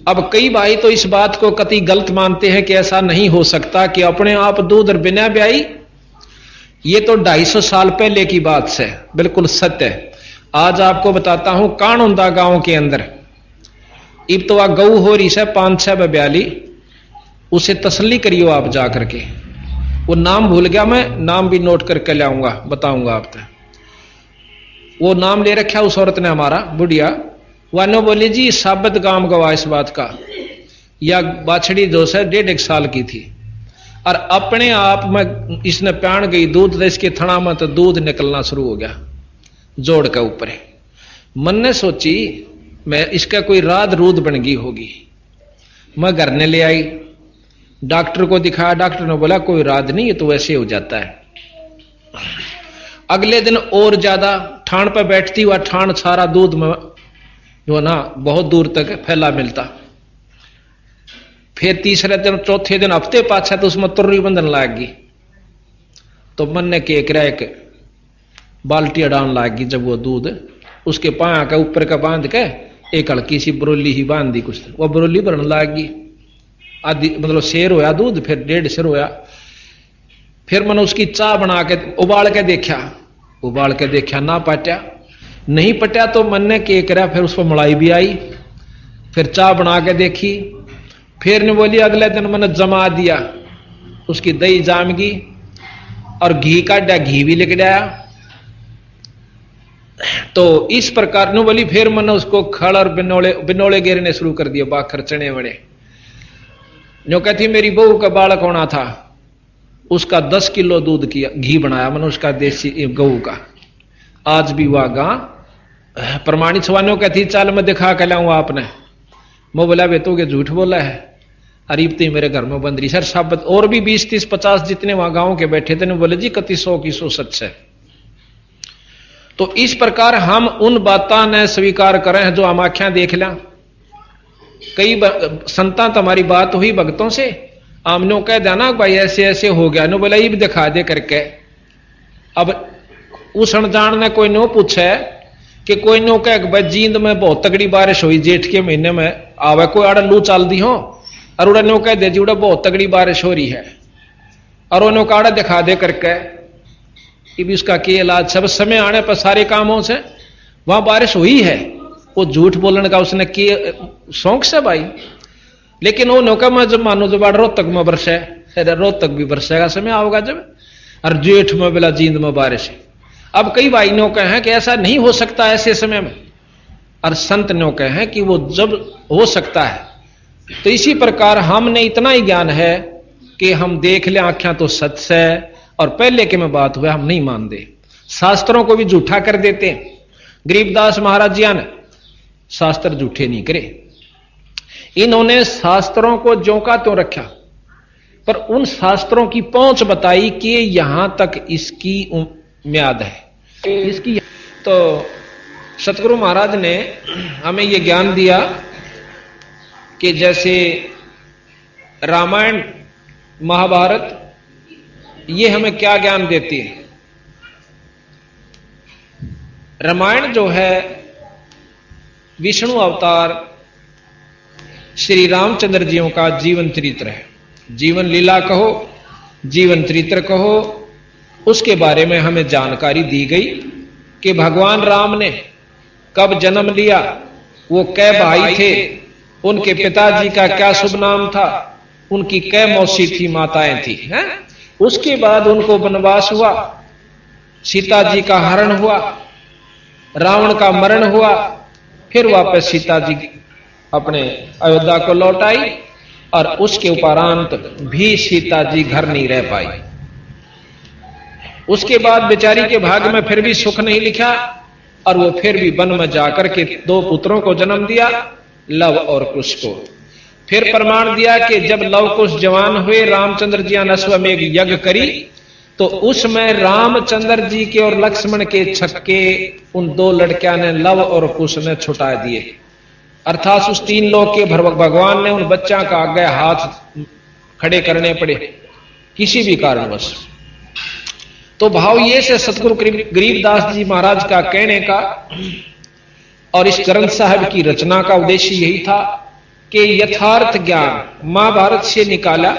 अब कई भाई तो इस बात को कतई गलत मानते हैं कि ऐसा नहीं हो सकता कि अपने आप दूध और बिना ब्याई। ये तो 250 साल पहले की बात है, बिल्कुल सत्य है। आज आपको बताता हूं, कानोंदा गांव के अंदर इब तो आ गऊ हो रही है 5-6 ब्याली, उसे तसल्ली करियो आप जा करके। वो नाम भूल गया मैं, नाम भी नोट करके लाऊंगा, बताऊंगा आप तक। वो नाम ले रखा उस औरत ने हमारा, बुढ़िया। वानो बोली जी साबित गांव गवा इस बात का, या बाछड़ी जो है 1.5 साल की थी और अपने आप में इसने प्यान गई दूध, तो इसके थना में तो दूध निकलना शुरू हो गया जोड़ के ऊपर। मन ने सोची मैं इसका कोई राध रूद बन गई होगी। मैं घर ने ले आई, डॉक्टर को दिखाया, डॉक्टर ने बोला कोई राध नहीं, ये तो वैसे हो जाता है। अगले दिन और ज्यादा ठाण पर बैठती हुआ, ठाण सारा दूध में जो ना बहुत दूर तक फैला मिलता। फिर तीसरे दिन, चौथे दिन, हफ्ते पाछा तो उसमें तुर्री बंधन लाग गई। तो मन ने केकरा एक बाल्टी डालने लाग गई। जब वो दूध उसके पाया का ऊपर का बांध के एक हल्की सी बरोली ही बांध दी, कुछ वो बरोली भरने लाग गई। आधी मतलब शेर होया दूध, फिर 1.5 शेर होया। फिर मैंने उसकी चाह बना के उबाल के देखा, ना पटा, नहीं पटा। तो मन ने के करा, फिर उस पर मलाई भी आई, फिर चाह बना के देखी। फिर ने बोली अगले दिन मैंने जमा दिया, उसकी दही जाम गई और घी काटा, घी भी लिख दिया। तो इस प्रकार ने बोली। फिर मैंने उसको खड़ और बिनोले गिरने शुरू कर दिए, बाखर चने वड़े। जो कहती मेरी बहू का बालक होना था, उसका 10 किलो दूध किया, घी बनाया मैंने उसका, देसी गऊ का। आज भी वह गां प्रमाणित सवानियों कहती चल मैं दिखा के लाऊं आपने। मैं बोला वे तो झूठ बोला है, अरीब तो मेरे घर में बंद रही सर साबत। और भी 20, 30, 50 जितने वहां गांव के बैठे थे, बोले जी कति 100 की 100 सच है। तो इस प्रकार हम उन बातों ने स्वीकार करें जो हम आख्यां देख लें। कई संता तुम्हारी बात हुई भक्तों से, आमनो कह देना भाई ऐसे ऐसे हो गया, नो बोला ये भी दिखा दे करके। अब उस अनजान ने कोई नो पूछे कि कोई नो कह भाई जींद में बहुत तगड़ी बारिश हुई जेठ के महीने में, आवे कोई आड़ा लू चल दी हो, और उड़ा नो कह दे जी उड़ा बहुत तगड़ी बारिश हो रही है, और उन्होंने काड़ा दिखा दे करके। ये भी उसका के इलाज, सब समय आने पर सारे कामों से वहां बारिश हुई है, वो झूठ बोलने का उसने के शौक से भाई। लेकिन वो नौका में जब मानो जब रोहतक में बरसे, रोहतक भी बरसेगा समय आओगा जब, और जेठ में बेला जींद में बारिश है। अब कई भाई नौके हैं कि ऐसा नहीं हो सकता ऐसे समय में, और संत नौके हैं कि वो जब हो सकता है। तो इसी प्रकार हमने इतना ही ज्ञान है कि हम देख ले आंखें तो सच है, और पहले के में बात हुए हम नहीं मानते, शास्त्रों को भी झूठा कर देते हैं। गरीबदास महाराज जी ने शास्त्र झूठे नहीं करे, इन्होंने शास्त्रों को ज्यों का त्यों रखा, पर उन शास्त्रों की पहुंच बताई कि यहां तक इसकी म्याद है इसकी। तो सतगुरु महाराज ने हमें यह ज्ञान दिया कि जैसे रामायण महाभारत ये हमें क्या ज्ञान देती है। रामायण जो है विष्णु अवतार श्री रामचंद्र जियों का जीवन चरित्र है। जीवन लीला कहो, जीवन चरित्र कहो, उसके बारे में हमें जानकारी दी गई कि भगवान राम ने कब जन्म लिया, वो कै भाई थे, उनके पिताजी का क्या शुभ नाम था, उनकी कै मौसी थी, माताएं थी, हैं? उसके बाद उनको वनवास हुआ, सीता जी का हरण हुआ, रावण का मरण हुआ, फिर वापस सीता जी अपने अयोध्या को लौट आई, और उसके उपरांत भी सीता जी घर नहीं रह पाई। उसके बाद बेचारी के भाग्य में फिर भी सुख नहीं लिखा, और वो फिर भी वन में जाकर के 2 पुत्रों को जन्म दिया, लव और कुश को। फिर प्रमाण दिया कि जब लव कुश जवान हुए, रामचंद्र जी ने अश्वमेघ यज्ञ करी, तो उसमें रामचंद्र जी के और लक्ष्मण के छक्के उन 2 लड़कियां ने लव और कुश ने छुटा दिए। अर्थात उस 3 लोक के भगवान ने उन बच्चा का आगे हाथ खड़े करने पड़े किसी भी कारणवश। तो भाव ये से सतगुरु गरीबदास जी महाराज का कहने का और इस ग्रंथ साहब की रचना का उद्देश्य यही था कि यथार्थ ज्ञान महाभारत से निकाला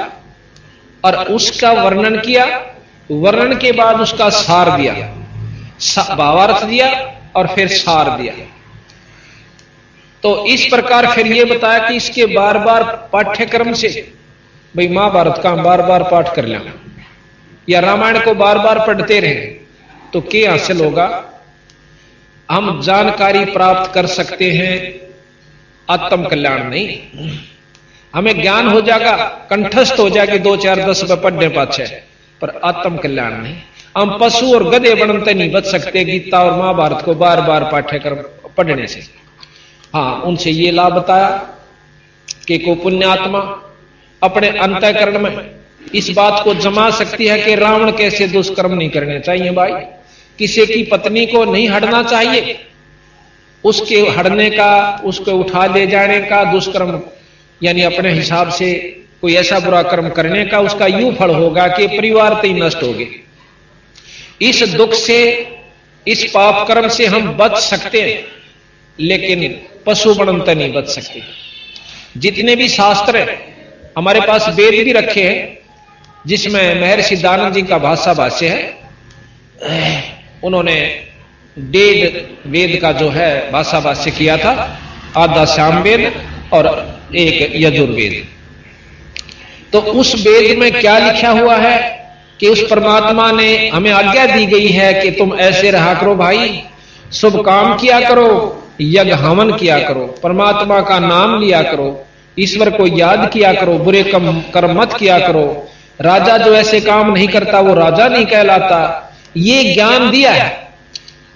और उसका वर्णन किया, वर्णन के बाद उसका सार दिया, भावार्थ दिया और फिर सार दिया। तो इस प्रकार फिर यह बताया कि इसके बार बार पाठ्यक्रम से भाई महाभारत का बार बार पाठ कर लें या रामायण को बार बार पढ़ते रहे तो क्या हासिल होगा। हम जानकारी प्राप्त कर सकते हैं, आत्म कल्याण नहीं। हमें ज्ञान हो जाएगा, कंठस्थ हो जाएगी 2, 4, 10 रुपए पढ़ने पाछे, पर आत्म कल्याण नहीं। हम पशु और गधे बनते नहीं बच सकते गीता और महाभारत को बार बार पाठ्यक्रम पढ़ने से। हाँ, उनसे ये लाभ बताया कि को पुण्यात्मा अपने अंतःकरण में इस बात को जमा सकती है कि रावण कैसे दुष्कर्म नहीं करने चाहिए। भाई, किसी की पत्नी को नहीं हड़ना चाहिए, उसके हड़ने का, उसको उठा ले जाने का, दुष्कर्म यानी अपने हिसाब से कोई ऐसा बुरा कर्म करने का उसका यूं फल होगा कि परिवार तो ही नष्ट होगे। इस दुख से, इस पाप कर्म से हम बच सकते हैं, लेकिन पशु बनते नहीं बच सकते। जितने भी शास्त्र है हमारे पास, वेद भी रखे हैं जिसमें महर्षि दानव जी का भाषा भाष्य है। उन्होंने 1.5 वेद का जो है भाषा भाष्य किया था, आधा सामवेद और 1 यजुर्वेद। तो उस वेद में क्या लिखा हुआ है कि उस परमात्मा ने हमें आज्ञा दी गई है कि तुम ऐसे रहा करो भाई, शुभ काम किया करो, यज्ञ हवन किया करो, परमात्मा का नाम लिया करो, ईश्वर को याद किया करो, बुरे कर्म मत किया करो, राजा जो ऐसे काम नहीं करता वो राजा नहीं कहलाता। ये ज्ञान दिया है।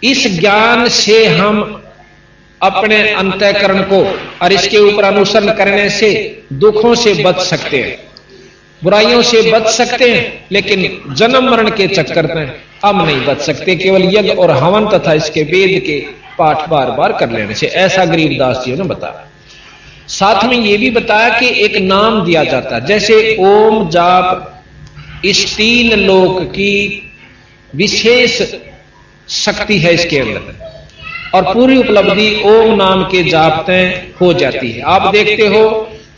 इस ज्ञान से हम अपने अंतःकरण को और इसके ऊपर अनुसरण करने से दुखों से बच सकते हैं, बुराइयों से बच सकते हैं, लेकिन जन्म मरण के चक्कर में हम नहीं बच सकते। केवल यज्ञ और हवन तथा इसके वेद के पाठ बार बार कर लेने से, ऐसा गरीबदास जी ने बताया। साथ में यह भी बताया कि एक नाम दिया जाता है, जैसे ओम जाप इस 3 लोक की विशेष शक्ति है इसके अंदर, और पूरी उपलब्धि ओम नाम के जाप में हो जाती है। आप देखते हो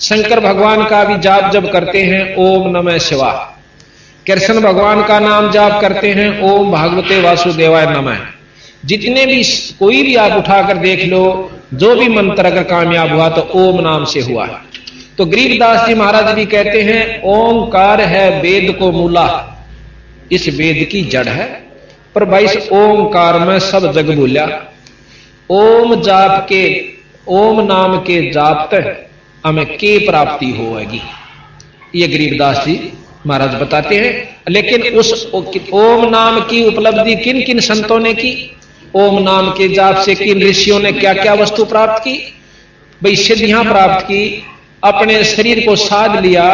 शंकर भगवान का भी जाप जब करते हैं ओम नमः शिवाय, कृष्ण भगवान का नाम जाप करते हैं ओम भागवते वासुदेवाय नमः। जितने भी कोई भी आप उठाकर देख लो, जो भी मंत्र अगर कामयाब हुआ तो ओम नाम से हुआ है। तो गरीबदास जी महाराज भी कहते हैं ओंकार है वेद को मूला, इस वेद की जड़ है, पर भाई इस ओंकार में सब जग भूला। ओम जाप के, ओम नाम के जाप तक हमें के प्राप्ति होगी, ये गरीबदास जी महाराज बताते हैं। लेकिन उस ओम नाम की उपलब्धि किन किन संतों ने की, ओम नाम के जाप से किन ऋषियों ने क्या क्या वस्तु प्राप्त की, भाई सिद्धियां प्राप्त की, अपने शरीर को साध लिया,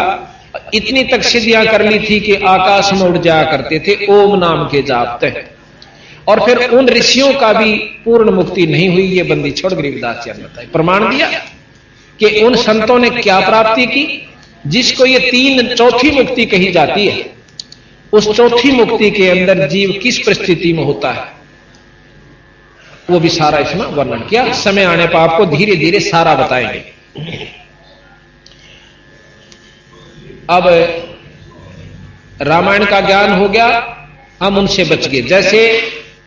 इतनी तक सिद्धियां कर ली थी कि आकाश में उड़ जाया करते थे ओम नाम के जाप तक। और फिर उन ऋषियों का भी पूर्ण मुक्ति नहीं हुई, ये बंदी छोड़ गरीबदास जी ने बताया, प्रमाण दिया कि उन संतों ने क्या प्राप्ति की, जिसको ये चौथी मुक्ति कही जाती है। उस चौथी मुक्ति के अंदर जीव किस परिस्थिति में होता है वो भी सारा इसमें वर्णन किया। समय आने पर आपको धीरे धीरे सारा बताएंगे। अब रामायण का ज्ञान हो गया, हम उनसे बच गए। जैसे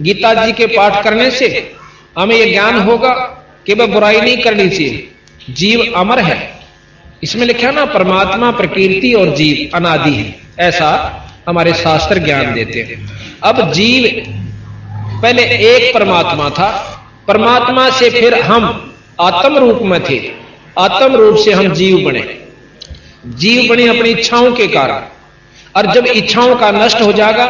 गीता जी के पाठ करने से हमें यह ज्ञान होगा कि वह बुराई नहीं करनी चाहिए, जीव अमर है। इसमें लिखा ना परमात्मा, प्रकृति और जीव अनादि है, ऐसा हमारे शास्त्र ज्ञान देते हैं। अब जीव पहले एक परमात्मा था, परमात्मा से फिर हम आत्म रूप में थे, आत्म रूप से हम जीव बने। जीव बने अपनी इच्छाओं के कारण, और जब इच्छाओं का नष्ट हो जाएगा,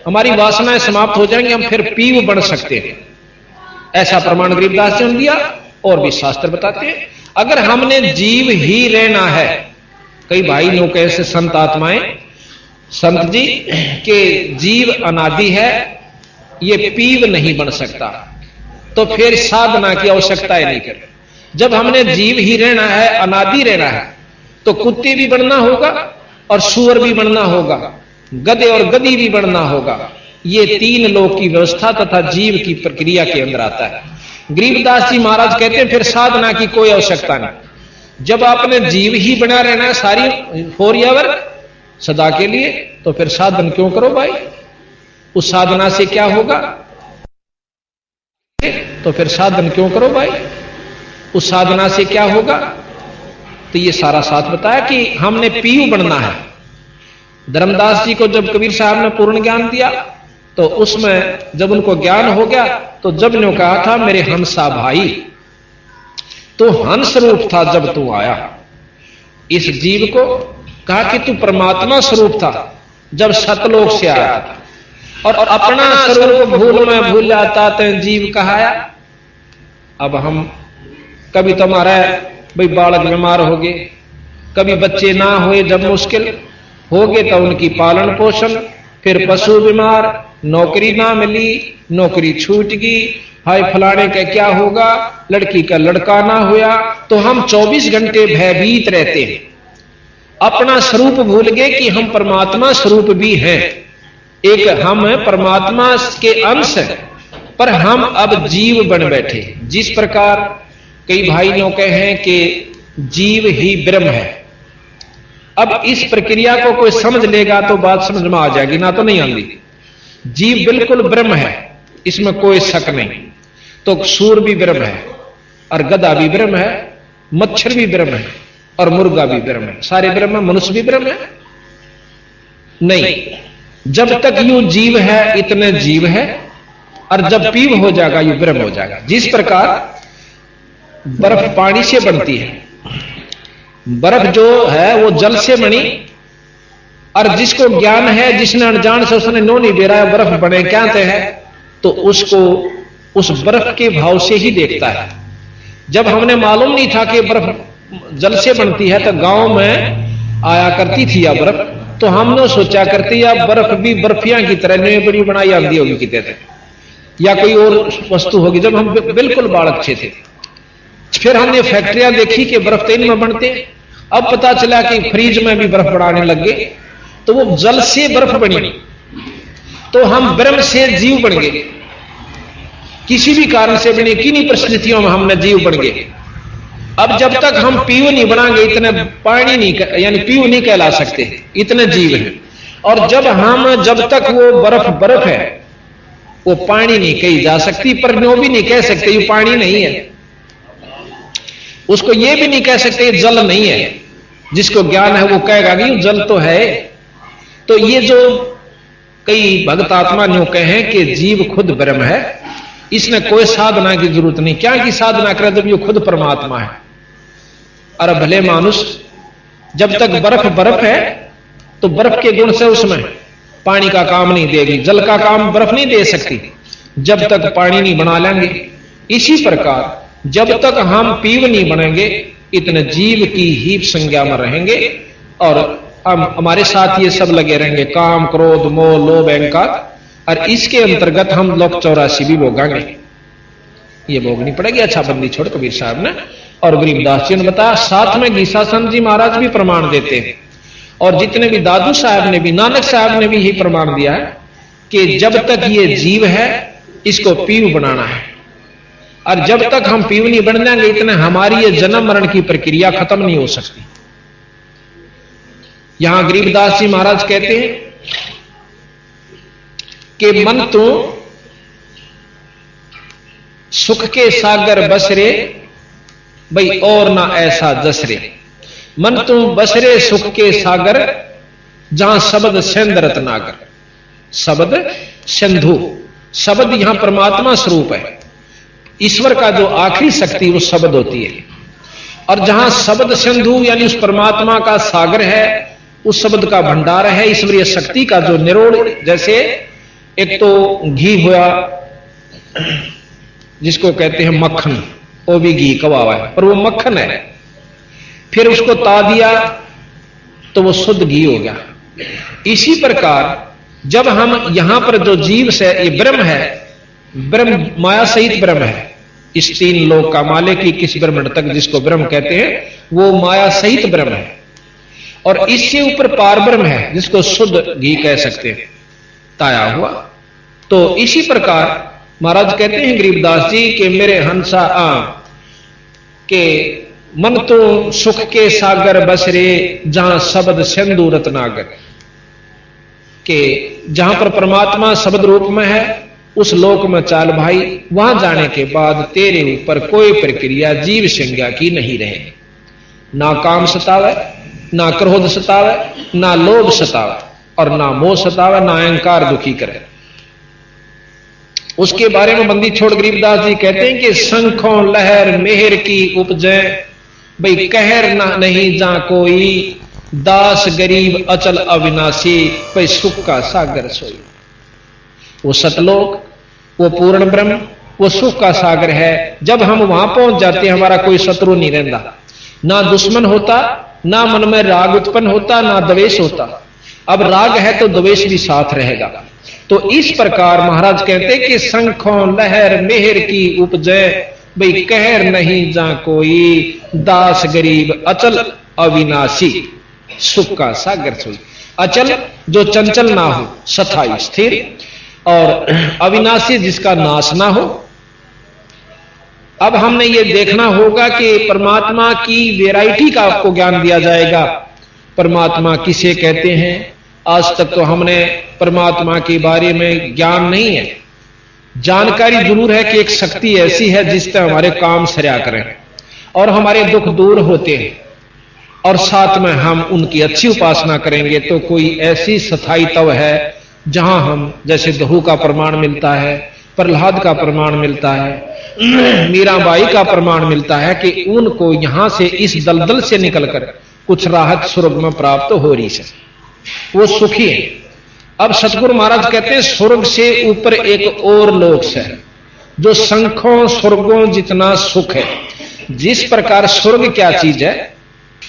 हमारी वासनाएं समाप्त हो जाएंगी, हम फिर पीव बन सकते हैं। ऐसा प्रमाण गरीबदास जी ने दिया और भी शास्त्र बताते हैं। अगर हमने जीव ही रहना है, कई भाई लोग ऐसे संत आत्माएं, संत जी के जीव अनादि है, ये पीव नहीं बन सकता, तो फिर साधना की आवश्यकता ही नहीं कर। जब हमने जीव ही रहना है, अनादि रहना है, तो कुत्ते भी बनना होगा और सूअर भी बनना होगा, गधे और गधी भी बनना होगा। ये 3 लोक की व्यवस्था तथा जीव की प्रक्रिया के अंदर आता है। गरीबदास जी महाराज कहते हैं फिर साधना की कोई आवश्यकता नहीं। जब आपने जीव ही बना रहना है सारी फोरियावर सदा के लिए, तो फिर साधन क्यों करो भाई। उस साधना से क्या होगा, तो फिर साधन क्यों करो भाई, उस साधना से क्या होगा। तो ये सारा साथ बताया कि हमने पीयू बनना है। धर्मदास जी को जब कबीर साहब ने पूर्ण ज्ञान दिया, तो उसमें जब उनको ज्ञान हो गया, तो जब ने कहा था मेरे हंसा भाई, तो हंस रूप था जब तू आया। इस जीव को कहा कि तू परमात्मा स्वरूप था जब सतलोक से आया था, और अपना स्वरूप भूल में भूल जाता तो जीव कहाया। अब हम कभी तो हमारा भाई बालक बीमार हो गए, कभी बच्चे ना हुए जब मुश्किल हो गए तो उनकी पालन पोषण, फिर पशु बीमार, नौकरी ना मिली, नौकरी छूट गई, हाय फलाने का क्या होगा, लड़की का लड़का ना हुआ, तो हम 24 घंटे भयभीत रहते हैं। अपना स्वरूप भूल गए कि हम परमात्मा स्वरूप भी हैं। एक हम परमात्मा के अंश हैं, पर हम अब जीव बन बैठे। जिस प्रकार कई भाइयों के हैं कि जीव ही ब्रह्म है। अब इस प्रक्रिया को कोई समझ लेगा तो बात समझ में आ जाएगी, ना तो नहीं आती। जीव बिल्कुल ब्रह्म है, इसमें कोई शक नहीं। तो सूर भी ब्रह्म है, और गधा भी ब्रह्म है, मच्छर भी ब्रह्म है, और मुर्गा भी ब्रह्म है। सारे ब्रह्म है, मनुष्य भी ब्रह्म है। नहीं, जब तक यू जीव है इतने जीव है, और जब पीव हो जाएगा यू ब्रह्म हो जाएगा। जिस प्रकार बर्फ पानी से बनती है, बर्फ जो है वो जल से बनी, और जिसको ज्ञान है, जिसने अनजान से उसने नोनी बेरा बर्फ बने क्या है, तो उसको उस बर्फ के भाव से ही देखता है। जब हमने मालूम नहीं था कि बर्फ जल से बनती है, तो गांव में आया करती थी या बर्फ, तो हमने सोचा करते या बर्फ भी बर्फियां की तरह नहीं बड़ी बनाई आती होगी कितने थे, या कोई और वस्तु होगी। जब हम बिल्कुल बालक थे, फिर हमने फैक्ट्रियां देखी कि बर्फ तेल में बनते, अब पता चला कि फ्रीज में भी बर्फ बनाने लग गए, तो वो जल से बर्फ बनी, तो हम ब्रह्म से जीव बन गए। किसी भी कारण से बने, किन्हीं परिस्थितियों में हमने जीव बन गए। अब जब तक हम पीयू नहीं बनाएंगे, इतने पानी नहीं, यानी पीयू नहीं कहला सकते, इतने जीव हैं। और जब तक वो बर्फ है, वो पानी नहीं कही जा सकती, पर नो भी नहीं कह सकते ये पानी नहीं है, उसको ये भी नहीं कह सकते जल नहीं है। जिसको ज्ञान है वो कहेगा कि जल तो है। तो ये जो कई भक्त आत्मा न्यू कहे कि जीव खुद ब्रह्म है, इसने कोई साधना की जरूरत नहीं। क्या की साधना करे जब ये खुद परमात्मा है। अरे भले मानुष, जब तक बर्फ है तो बर्फ के गुण से उसमें पानी का काम नहीं देगी, जल का काम बर्फ नहीं दे सकती जब तक पानी नहीं बना लेंगे। इसी प्रकार जब तक हम पीव नहीं बनेंगे, इतने जीव की ही संज्ञा में रहेंगे और हम हमारे साथ ये सब लगे रहेंगे, काम क्रोध मोह लोभ अहंकार, और इसके अंतर्गत हम लोग 84 भी भोगांगे। ये भोगनी पड़ेगी। अच्छा बंदी छोड़ कबीर साहब ने और गरीबदास जी ने बताया। साथ में गीसासन जी महाराज भी प्रमाण देते हैं, और जितने भी दादू साहब ने भी, नानक साहब ने भी यही प्रमाण दिया है कि जब तक ये जीव है इसको पीव बनाना है, और जब तक हम पीव नहीं बन जाएंगे, इतने हमारी ये जन्म मरण की प्रक्रिया खत्म नहीं हो सकती। यहां गरीबदास जी महाराज कहते हैं कि मन तो सुख के सागर बसरे, भाई और ना ऐसा जसरे। मन तो बसरे सुख के सागर, जहां शब्द सिंध रत्नागर। शब्द सिंधु, शब्द यहां परमात्मा स्वरूप है। ईश्वर का जो आखिरी शक्ति वो शब्द होती है, और जहां शब्द सिंधु यानी उस परमात्मा का सागर है, उस शब्द का भंडार है, ईश्वरीय शक्ति का जो निरोड़। जैसे एक तो घी हुआ जिसको कहते हैं मक्खन, वो भी घी कबावा है पर वो मक्खन है, फिर उसको ता दिया तो वो शुद्ध घी हो गया। इसी प्रकार जब हम यहां पर जो जीव से ये ब्रह्म है, ब्रह्म माया सहित ब्रह्म है, इस 3 लोक का मालिक की किस ब्रह्म तक जिसको ब्रह्म कहते हैं वो माया सहित ब्रह्म है, और इससे ऊपर पार ब्रह्म है जिसको शुद्ध घी कह सकते हैं, ताया हुआ। तो इसी प्रकार महाराज कहते हैं गरीबदास जी के मेरे हंसा के मन तो सुख के सागर बसरे, जहां शब्द सिंधु रत्नागर, के जहां पर परमात्मा शब्द रूप में है उस लोक में चाल भाई। वहां जाने के बाद तेरे ऊपर कोई प्रक्रिया जीव संज्ञा की नहीं रहे। ना काम सतावे, ना क्रोध सतावे, ना लोभ सतावे, और ना मोह सतावे, ना अहंकार दुखी करे। उसके बारे में बंदी छोड़ गरीबदास जी कहते हैं कि शंखों लहर मेहर की उपजे, भाई कहर ना नहीं जा कोई, दास गरीब अचल अविनाशी, भाई सुख का सागर सोई। वो सतलोक, वो पूर्ण ब्रह्म, वो सुख का सागर है। जब हम वहां पहुंच जाते हैं हमारा कोई शत्रु नहीं रहता, ना दुश्मन होता, ना मन में राग उत्पन्न होता, ना द्वेष होता। अब राग है तो द्वेष भी साथ रहेगा। तो इस प्रकार महाराज कहते कि शंखों लहर मेहर की उपजे, भाई कहर नहीं जा कोई, दास गरीब अचल अविनाशी, सुख का सागर सोई। अचल जो चंचल ना हो, सथाई स्थिर, और अविनाशी जिसका नाश ना हो। अब हमने ये देखना होगा कि परमात्मा की वैरायटी का आपको ज्ञान दिया जाएगा। परमात्मा किसे कहते हैं, आज तक तो हमने परमात्मा के बारे में ज्ञान नहीं है। जानकारी जरूर है कि एक शक्ति ऐसी है जिससे हमारे काम सरया करें और हमारे दुख दूर होते हैं, और साथ में हम उनकी अच्छी उपासना करेंगे तो कोई ऐसी स्थायी तव है जहां हम, जैसे दहू का प्रमाण मिलता है, प्रहलाद का प्रमाण मिलता है, मीराबाई का प्रमाण मिलता है कि उनको यहां से इस दलदल से निकलकर कुछ राहत स्वर्ग में प्राप्त हो रही है। वो सुखी है। अब सतगुरु महाराज कहते हैं स्वर्ग से ऊपर एक और लोक है जो संखों स्वर्गों जितना सुख है। जिस प्रकार स्वर्ग क्या चीज है,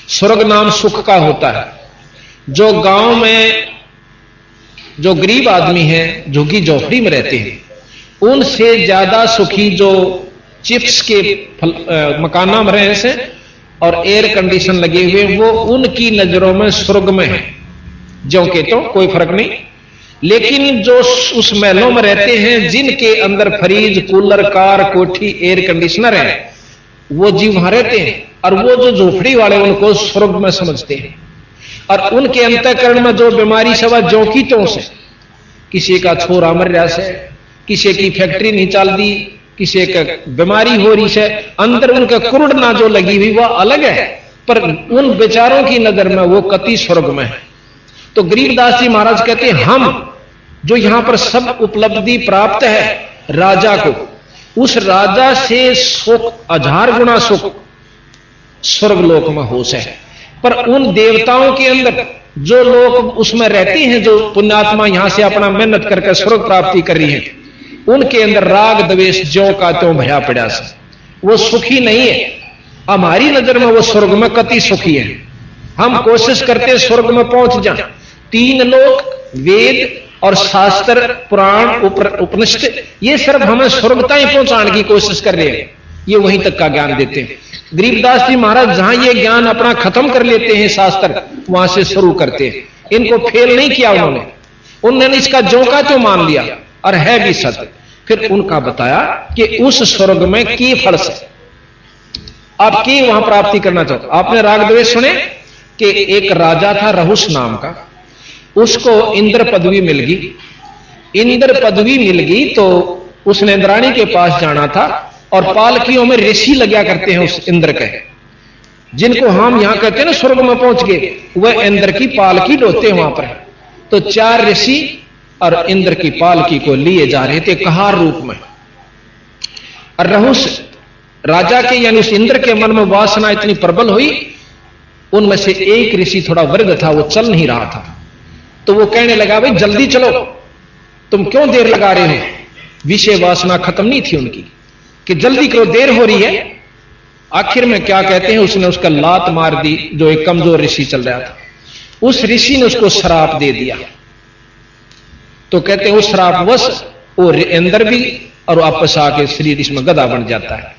स्वर्ग नाम सुख का होता है। जो गांव में जो गरीब आदमी है, झुग्गी झोपड़ी में रहते हैं, उनसे ज्यादा सुखी जो चिप्स के मकाना में रहे से और एयर कंडीशन लगे हुए, वो उनकी नजरों में स्वर्ग में है। जो के तो कोई फर्क नहीं। लेकिन जो उस महलों में रहते हैं जिनके अंदर फ्रिज, कूलर, कार, कोठी, एयर कंडीशनर है, वो जीव वहां रहते हैं। और वो जो झोपड़ी वाले उनको स्वर्ग में समझते हैं। और उनके अंतःकरण में जो बीमारी सवा जो की तो से, किसी का छोरा मर रहा से, किसी की फैक्ट्री नहीं चल दी, किसी का बीमारी हो रही है, अंदर उनका कुरुड़ना जो लगी हुई वह अलग है, पर उन बेचारों की नजर में वो कति स्वर्ग में है। तो गरीबदास जी महाराज कहते हैं हम जो यहां पर सब उपलब्धि प्राप्त है राजा को, उस राजा से सुख 1000 गुना सुख स्वर्ग लोक में हो से है। पर उन देवताओं के अंदर जो लोग उसमें रहते हैं, जो पुण्यात्मा यहां से अपना मेहनत करके स्वर्ग प्राप्ति कर रही है, उनके अंदर राग द्वेष ज्यों का त्यों भया पड़ा से, वो सुखी नहीं है। हमारी नजर में वो स्वर्ग में कति सुखी है। हम कोशिश करते स्वर्ग में पहुंच जाएं। 3 लोक, वेद और शास्त्र, पुराण, उपनिषद, ये सिर्फ हमें स्वर्ग तक पहुंचाने की कोशिश कर रहे हैं। ये वहीं तक का ज्ञान देते हैं। गरीबदास जी महाराज जहां ये ज्ञान अपना खत्म कर लेते हैं शास्त्र, वहां से शुरू करते हैं। इनको फेल नहीं किया उन्होंने इसका जो का तो मान लिया और है भी सत्य। फिर उनका बताया कि उस स्वर्ग में की फल से आप की वहां प्राप्ति करना चाहते। आपने राग द्वेष सुने कि एक राजा था रहुस नाम का, उसको इंद्र पदवी मिल गई। इंद्र पदवी मिल गई तो उसने इंद्राणी के पास जाना था, और पालकियों में ऋषि लगा करते हैं उस इंद्र के, जिनको हम यहां कहते हैं ना स्वर्ग में पहुंच गए, वह इंद्र की पालकी ढोते हैं वहां पर। तो 4 ऋषि और इंद्र की पालकी को लिए जा रहे थे कहार रूप में। और रहुस राजा के यानी उस इंद्र के मन में वासना इतनी प्रबल हुई, उनमें से एक ऋषि थोड़ा वृद्ध था, वो चल नहीं रहा था। तो वो कहने लगा भाई जल्दी चलो, तुम क्यों देर लगा रहे हो। विषय वासना खत्म नहीं थी उनकी कि जल्दी करो, देर हो रही है। आखिर में क्या कहते हैं, उसने उसका लात मार दी जो एक कमजोर ऋषि चल रहा था। उस ऋषि ने उसको श्राप दे दिया। तो कहते हैं उस श्रापवश वो इंद्र भी और वापस आके शरीर इसमें गधा बन जाता है।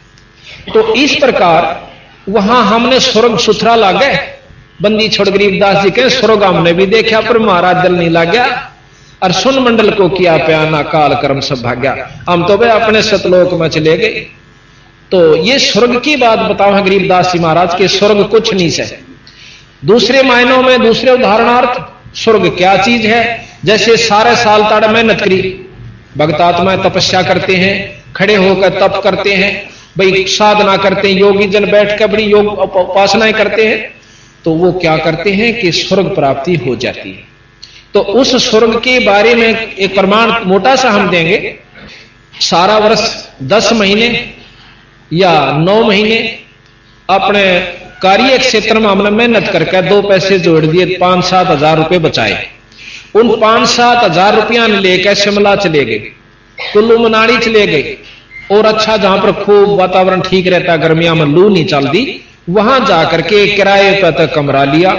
तो इस प्रकार वहां हमने स्वर्ग सुथरा लागे। बंदी छोड़ गरीबदास जी कहे स्वर्ग हमने भी देखा पर महाराज दिल नहीं लग गया, और सुन मंडल को किया प्याना काल कर्म सब भाग्या। हम तो भाई अपने सतलोक में चले गए। तो ये स्वर्ग की बात बताओ है गरीबदास जी महाराज के, स्वर्ग कुछ नहीं से। दूसरे मायनों में, दूसरे उदाहरणार्थ स्वर्ग क्या चीज है, जैसे सारे साल ताड़ मेहनत करी, भक्तात्माएं तपस्या करते हैं, खड़े होकर तप करते हैं, भाई साधना करते हैं, योगी जन बैठ कर बड़ी योग उपासनाएं करते हैं, तो वो क्या करते हैं कि स्वर्ग प्राप्ति हो जाती है। तो उस स्वर्ग के बारे में एक प्रमाण मोटा सा हम देंगे। सारा वर्ष 10 महीने या 9 महीने अपने कार्य क्षेत्र में हमने मेहनत करके 2 पैसे जोड़ दिए, 5-7 हजार रुपए बचाए। उन 5-7 हजार रुपया लेकर शिमला चले गए, कुल्लू मनाली चले गए, और अच्छा जहां पर खूब वातावरण ठीक रहता, गर्मियों में लू नहीं चलती, वहां जाकर के किराए पर तक कमरा लिया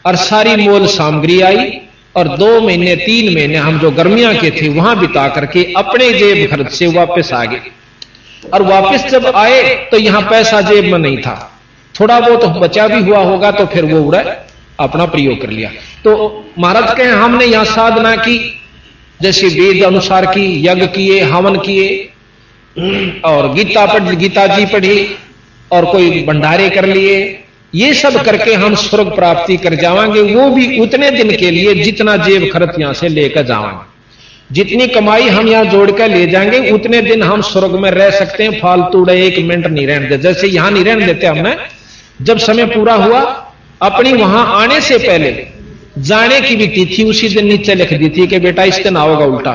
और सारी मोल सामग्री आई, और 2 महीने 3 महीने हम जो गर्मियां के थे वहां बिता करके अपने जेब खर्च से वापस आ गए। और वापस जब आए तो यहां पैसा जेब में नहीं था, थोड़ा बहुत बचा भी हुआ होगा, तो फिर वो उड़ा अपना प्रयोग कर लिया। तो महाराज कहें हमने यहां साधना की, जैसे वेद अनुसार की, यज्ञ किए, हवन किए, और गीता जी पढ़ी, और कोई भंडारे कर लिए, ये सब करके हम स्वर्ग प्राप्ति कर जावांगे। वो भी उतने दिन के लिए जितना जेब खर्च यहां से लेकर जावांगे, जितनी कमाई हम यहां जोड़कर ले जाएंगे उतने दिन हम स्वर्ग में रह सकते हैं। फालतू 1 मिनट नहीं रहने देते, जैसे यहां नहीं रहने देते हमने। जब समय पूरा हुआ, अपनी वहां आने से पहले जाने की भी तिथि उसी दिन नीचे लिख दी थी कि बेटा इस दिन आओगा उल्टा,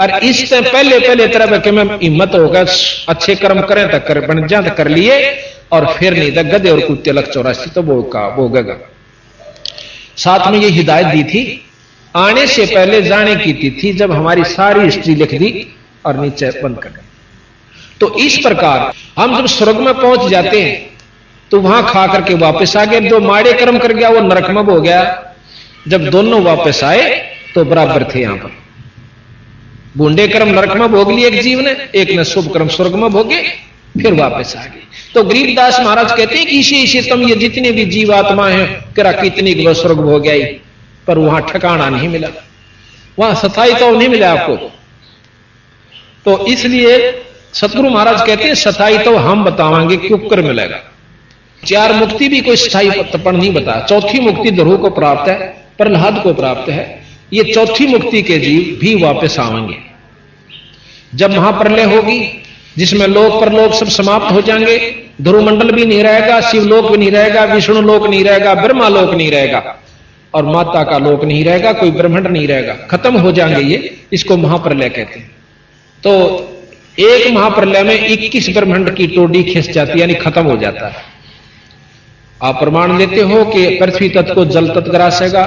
और इस पहले तरह के में हिम्मत होगा अच्छे कर्म करें तक कर बन जा कर लिए, और फिर नहीं तो गधे और कुत्ते लग 84 तो भोगेगा। साथ में ये हिदायत दी थी, आने से पहले जाने की तिथि जब हमारी सारी हिस्ट्री लिख दी और नीचे बंद कर दी। तो इस प्रकार हम जब स्वर्ग में पहुंच जाते हैं तो वहां खा करके वापस आ गए। जो माड़े कर्म कर गया वो नरक में हो गया। जब दोनों वापस आए तो बराबर थे। यहां पर बूंदे कर्म नरक में भोग लिए एक जीव ने, एक ने शुभ कर्म स्वर्ग में भोगे, फिर वापस आ गए। तो गरीबदास महाराज कहते हैं कि इसी तुम ये जितने भी जीव आत्मा है करा कितनी की स्वर्ग हो गया, पर वहां ठिकाना नहीं मिला, वहां स्थायी तो नहीं मिला आपको। तो इसलिए सतगुरु महाराज कहते हैं स्थायी तो हम बतावांगे क्यों कर मिलेगा। चार मुक्ति भी कोई स्थायी तपन नहीं बताया। चौथी मुक्ति ध्रुव को प्राप्त है, प्रहलाद को प्राप्त है। ये चौथी मुक्ति के जीव भी वापस आएंगे जब महाप्रलय होगी, जिसमें लोक परलोक सब समाप्त हो जाएंगे। ध्रुव मंडल भी नहीं रहेगा, शिवलोक भी नहीं रहेगा, विष्णु लोक नहीं रहेगा, ब्रह्मा लोक नहीं रहेगा और माता का लोक नहीं रहेगा, कोई ब्रह्मांड नहीं रहेगा, खत्म हो जाएंगे ये। इसको महाप्रलय कहते हैं। तो एक महाप्रलय में 21 ब्रह्मांड की टोडी खिंच जाती है, यानी खत्म हो जाता है। आप प्रमाण देते हो कि पृथ्वी तत्व को जल तत्व ग्रासेगा,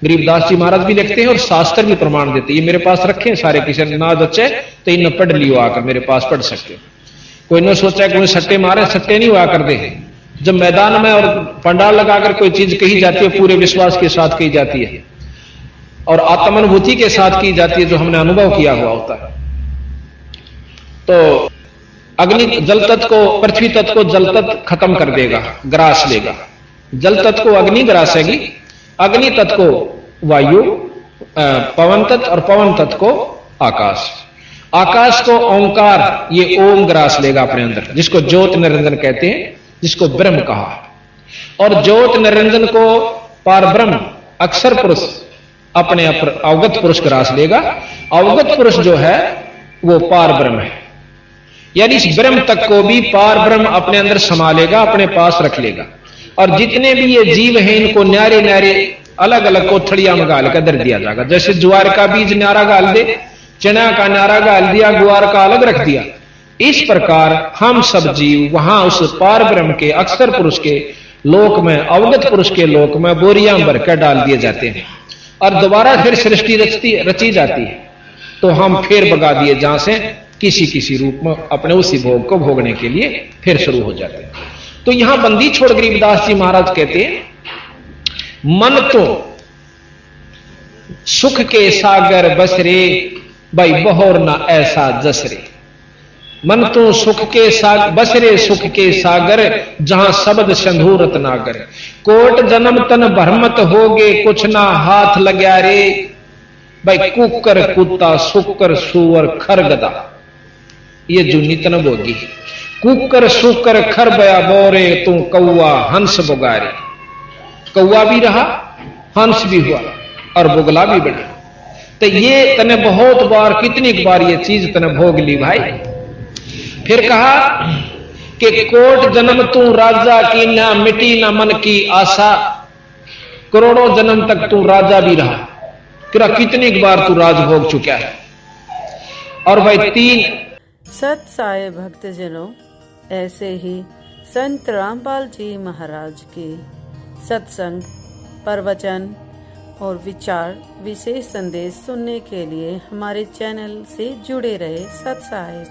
गरीबदास जी महाराज भी लिखते हैं और शास्त्र भी प्रमाण देते हैं। ये मेरे पास रखे हैं सारे, किसी ने ना बच्चे तो इन्हें पढ़ लियो, आकर मेरे पास पढ़ सकते हो। कोई ने सोचा कि सट्टे मारे, सट्टे नहीं हुआ कर दे। जब मैदान में और पंडाल लगाकर कोई चीज कही जाती है पूरे विश्वास के साथ कही जाती है और आत्मानुभूति के साथ की जाती है, जो हमने अनुभव किया हुआ होता है। तो अग्नि जल तत्व को, पृथ्वी तत्व को जल तत्व खत्म कर देगा, ग्रास लेगा। जल तत्व को अग्नि ग्रासेगी, अग्नि तत्व को वायु, पवन तत्व और पवन तत्व को आकाश, आकाश को ओंकार, ये ओम ग्रास लेगा अपने अंदर, जिसको ज्योत निरंजन कहते हैं, जिसको ब्रह्म कहा। और ज्योत निरंजन को पार ब्रह्म अक्षर पुरुष अपने अवगत पुरुष ग्रास लेगा। अवगत पुरुष जो है वो पार ब्रह्म है, यानी इस ब्रह्म तक को भी पार ब्रह्म अपने अंदर संभालेगा, अपने पास रख लेगा। और जितने भी ये जीव हैं इनको न्यारे न्यारे अलग अलग कोथड़ियां में गाल कर दर दिया जाएगा। जैसे ज्वार का बीज न्यारा गाल दे, चना का न्यारा गाल दिया, ग्वार का अलग रख दिया। इस प्रकार हम सब जीव वहां उस पार ब्रह्म के अक्षर पुरुष के लोक में, अवगत पुरुष के लोक में बोरियां भर कर डाल दिए जाते हैं और दोबारा फिर सृष्टि रची जाती है। तो हम फिर भगा दिए जहां से किसी किसी रूप में अपने उसी भोग को भोगने के लिए फिर शुरू हो जाते हैं। तो यहां बंदी छोड़ गरीबदास जी महाराज कहते हैं, मन तो सुख के सागर बसरे, भाई बहोर ना ऐसा जसरे। मन तो सुख के सागर बसरे, सुख के सागर, जहां शब्द संधूरत नागर। कोट जन्म तन भरमत होगे, कुछ ना हाथ लग्या रे। भाई कुकर कुत्ता, सुकर सुअर, खर गदा, ये जो नितन भोगी। कुकर सुकर खर बया बोरे, तू कौआ हंस बुगारे। कौआ भी रहा, हंस भी हुआ और बुगला भी बना। तो ये तने बहुत बार, कितनी बार ये चीज तने भोग ली भाई। फिर कहा कि कोट जन्म तू राजा की, ना मिटी ना मन की आशा। करोड़ों जन्म तक तू राजा भी रहा, कितनी बार तू राज भोग चुका है। और भाई 3 सत साई भक्तजनों, ऐसे ही संत रामपाल जी महाराज के सत्संग, प्रवचन और विचार, विशेष संदेश सुनने के लिए हमारे चैनल से जुड़े रहे। सत साई।